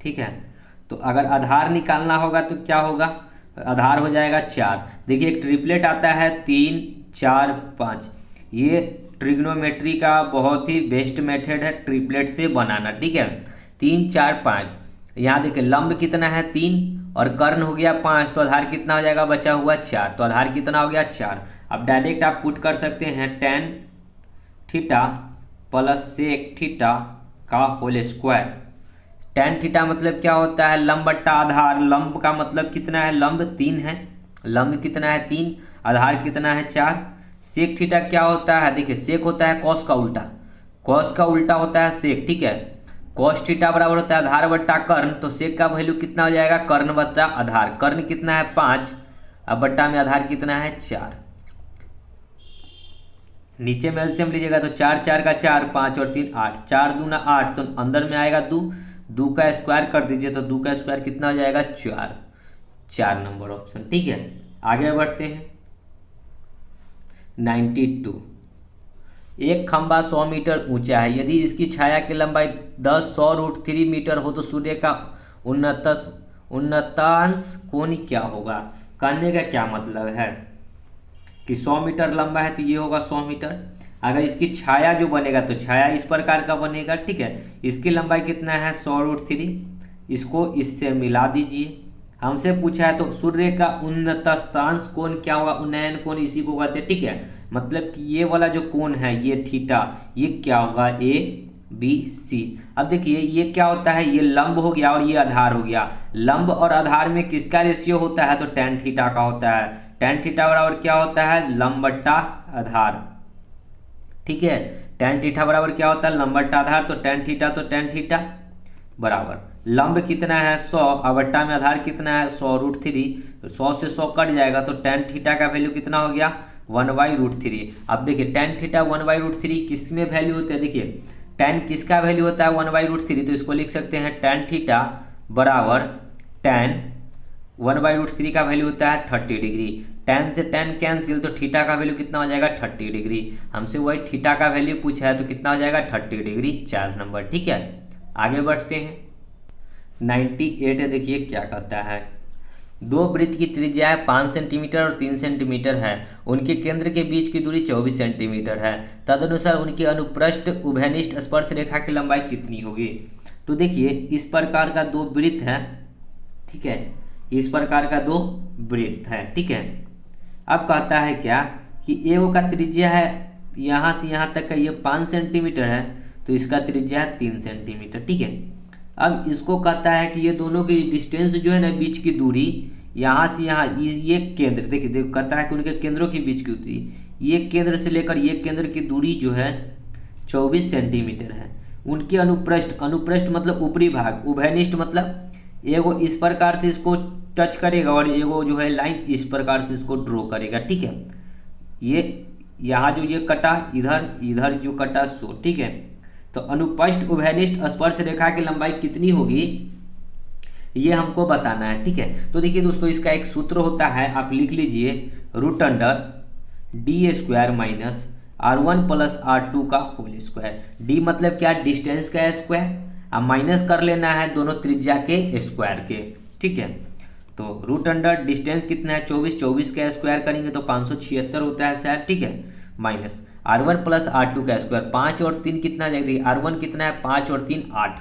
ठीक है, तो अगर आधार निकालना होगा तो क्या होगा, आधार हो जाएगा 4। देखिए एक ट्रिपलेट आता है 3 4 5, ये ट्रिग्नोमेट्री का बहुत ही बेस्ट मेथड है ट्रिपलेट से बनाना। ठीक है, 3 4 5, यहाँ देखिए लंब कितना है 3 और कर्ण हो गया 5, तो आधार कितना हो जाएगा बचा हुआ 4, तो आधार कितना हो गया 4। अब डायरेक्ट आप पुट कर सकते हैं tan theta plus sec theta का होल स्क्वायर। tan थीटा मतलब क्या होता है लंब बट्टा आधार, लंब का मतलब कितना है लंब 3 है, लंब कितना है 3, आधार कितना है 4। सेक थीटा क्या होता है, देखिए सेक होता है कॉस का उल्टा, कॉस का उल्टा होता है सेक। ठीक है, कॉस थीटा बराबर होता है आधार बट्टा कर्ण, तो सेक का वैल्यू कितना हो जाएगा कर्ण बट्टा आधार, कर्ण कितना है 5, अब बट्टा में आधार कितना है 4। नीचे में एलसीएम लीजिएगा तो 4 4 का 4, 5 और 3 8, 4 दूना 8, तो अंदर में आएगा 2, 2 का स्क्वायर कर दीजिए तो 2 का स्क्वायर कितना हो जाएगा 4, 4 नंबर ऑप्शन। ठीक है, आगे बढ़ते हैं। 92। एक खंभा 100 मीटर ऊंचा है, यदि इसकी छाया की लंबाई 10 100√3 मीटर हो तो सूर्य का उन्नतांश कोण क्या होगा। कहने का क्या मतलब है कि 100 मीटर लंबा है तो ये होगा 100 मीटर। अगर इसकी छाया जो बनेगा तो छाया इस प्रकार का बनेगा। ठीक है, इसकी लंबाई कितना है 100√3, इसको इससे मिला दीजिए, हमसे पूछा है तो सूर्य का उन्नतस्तांश कोण क्या होगा, उन्नयन कोण इसी को कहते हैं, ठीक है। मतलब कि ये वाला जो कोण है ये थीटा, ये क्या होगा, ABC। अब देखिए ये क्या होता है, ये लंब हो गया और ये आधार हो गया। लंब और आधार में किसका रेशियो होता है, तो tan थीटा का होता है। tan थीटा बराबर क्या होता है, लंब बट्टा आधार, ठीक है। tan थीटा बराबर क्या होता है, लंब बट्टा आधार, तो tan थीटा बराबर लंब कितना है 100 और बट्टा में आधार कितना है 100√3, तो 100 से 100 कट जाएगा तो tan थीटा का वैल्यू कितना हो गया 1/√3। अब देखिए tan थीटा 1/√3 किस में वैल्यू होता है, देखिए tan किसका वैल्यू होता है 1/√3, तो इसको लिख सकते हैं tan थीटा बराबर tan 1/√3 का वैल्यू होता है 30 डिग्री। tan से tan कैंसिल, तो थीटा का वैल्यू कितना हो जाएगा 30 डिग्री। हमसे वही थीटा का वैल्यू पूछा है तो कितना हो जाएगा 30 डिग्री, 4 नंबर, ठीक है। आगे बढ़ते हैं 98। देखिए क्या कहता है, दो वृत्त की त्रिज्या 5 सेंटीमीटर और 3 सेंटीमीटर है, उनके केंद्र के बीच की दूरी 24 सेंटीमीटर है, तदनुसार उनकी अनुप्रस्थ उभयनिष्ठ स्पर्श रेखा की लंबाई कितनी होगी। तो देखिए इस प्रकार का दो वृत्त है, ठीक है, इस प्रकार का दो वृत्त है, ठीक है। अब कहता है क्या कि एओ का त्रिज्या है यहाँ से यहाँ तक का ये 5 सेंटीमीटर है, तो इसका त्रिज्या है 3 सेंटीमीटर, ठीक है। अब इसको कहता है कि ये दोनों की डिस्टेंस जो है ना, बीच की दूरी यहाँ से यहाँ, ये केंद्र देखिए कहता है कि उनके केंद्रों के बीच की दूरी, ये केंद्र से लेकर ये केंद्र की दूरी जो है 24 सेंटीमीटर है। उनके अनुप्रस्थ मतलब ऊपरी भाग, उभयनिष्ठ मतलब एगो इस प्रकार से इसको टच करेगा और एगो जो है लाइन इस प्रकार से इसको ड्रॉ करेगा, ठीक है। ये यहाँ जो ये कटा इधर जो कटा सो, ठीक है। तो अनुप्रस्थ उभयनिष्ठ स्पर्श रेखा की लंबाई कितनी होगी ये हमको बताना है, ठीक है। तो देखिए दोस्तों इसका एक सूत्र होता है, आप लिख लीजिए √d² - r1 + r2 का होल स्क्वायर। डी मतलब क्या, डिस्टेंस का स्क्वायर, अब माइनस कर लेना है दोनों त्रिज्या के स्क्वायर के, ठीक है। तो √ डिस्टेंस कितना है 24 का स्क्वायर करेंगे तो 576 होता है शायद, ठीक है, माइनस r1 + r2 का स्क्वायर, 5 और 3 कितना जाएगा, r1 कितना है 5 और 3 8,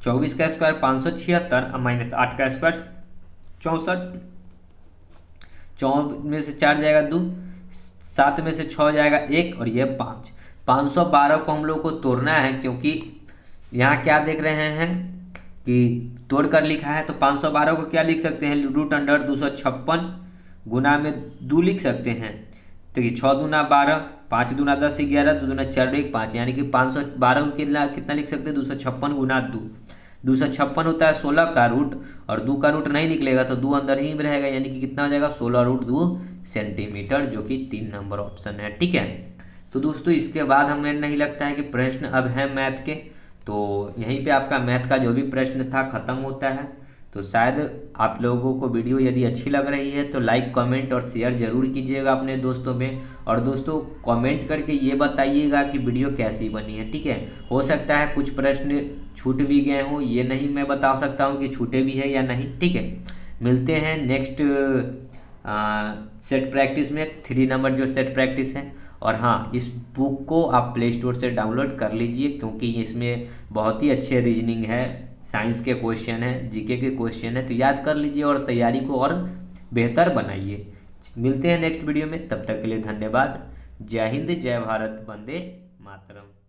24 का स्क्वायर 576 माइनस 8 का स्क्वायर 64, 4 में से 4 जाएगा 2, 7 में से 6 जाएगा 1 और ये 5। 512 को हम लोग को तोड़ना है, क्योंकि यहाँ क्या देख रहे हैं कि तोड़ कर लिखा है, तो 512 को क्या लिख सकते हैं √256 गुना में 2 लिख सकते हैं। तो 6 दूना 12, 5 दूना 10, 11, 2 दूना 4, 1 5, यानी कि 512 को कितना लिख सकते हैं 256 गुना 2। 256 होता है 16 का रूट और 2 का रूट नहीं निकलेगा तो 2 अंदर ही में रहेगा, यानी कि कितना हो जाएगा 16√2 सेंटीमीटर, जो कि 3 नंबर ऑप्शन है, ठीक है। तो दोस्तों इसके बाद हमें नहीं लगता है कि प्रश्न अब है मैथ के, तो यहीं पे आपका मैथ का जो भी प्रश्न था खत्म होता है। तो शायद आप लोगों को वीडियो यदि अच्छी लग रही है तो लाइक कमेंट और शेयर ज़रूर कीजिएगा अपने दोस्तों में, और दोस्तों कमेंट करके ये बताइएगा कि वीडियो कैसी बनी है, ठीक है। हो सकता है कुछ प्रश्न छूट भी गए हों, ये नहीं मैं बता सकता हूँ कि छूटे भी है या नहीं, ठीक है। मिलते हैं नेक्स्ट सेट प्रैक्टिस में, 3 नंबर जो सेट प्रैक्टिस है। और हाँ, इस बुक को आप प्ले स्टोर से डाउनलोड कर लीजिए, क्योंकि इसमें बहुत ही अच्छे रीजनिंग है, साइंस के क्वेश्चन है, जीके के क्वेश्चन है, तो याद कर लीजिए और तैयारी को और बेहतर बनाइए। मिलते हैं नेक्स्ट वीडियो में, तब तक के लिए धन्यवाद। जय हिंद, जय भारत, वंदे मातरम।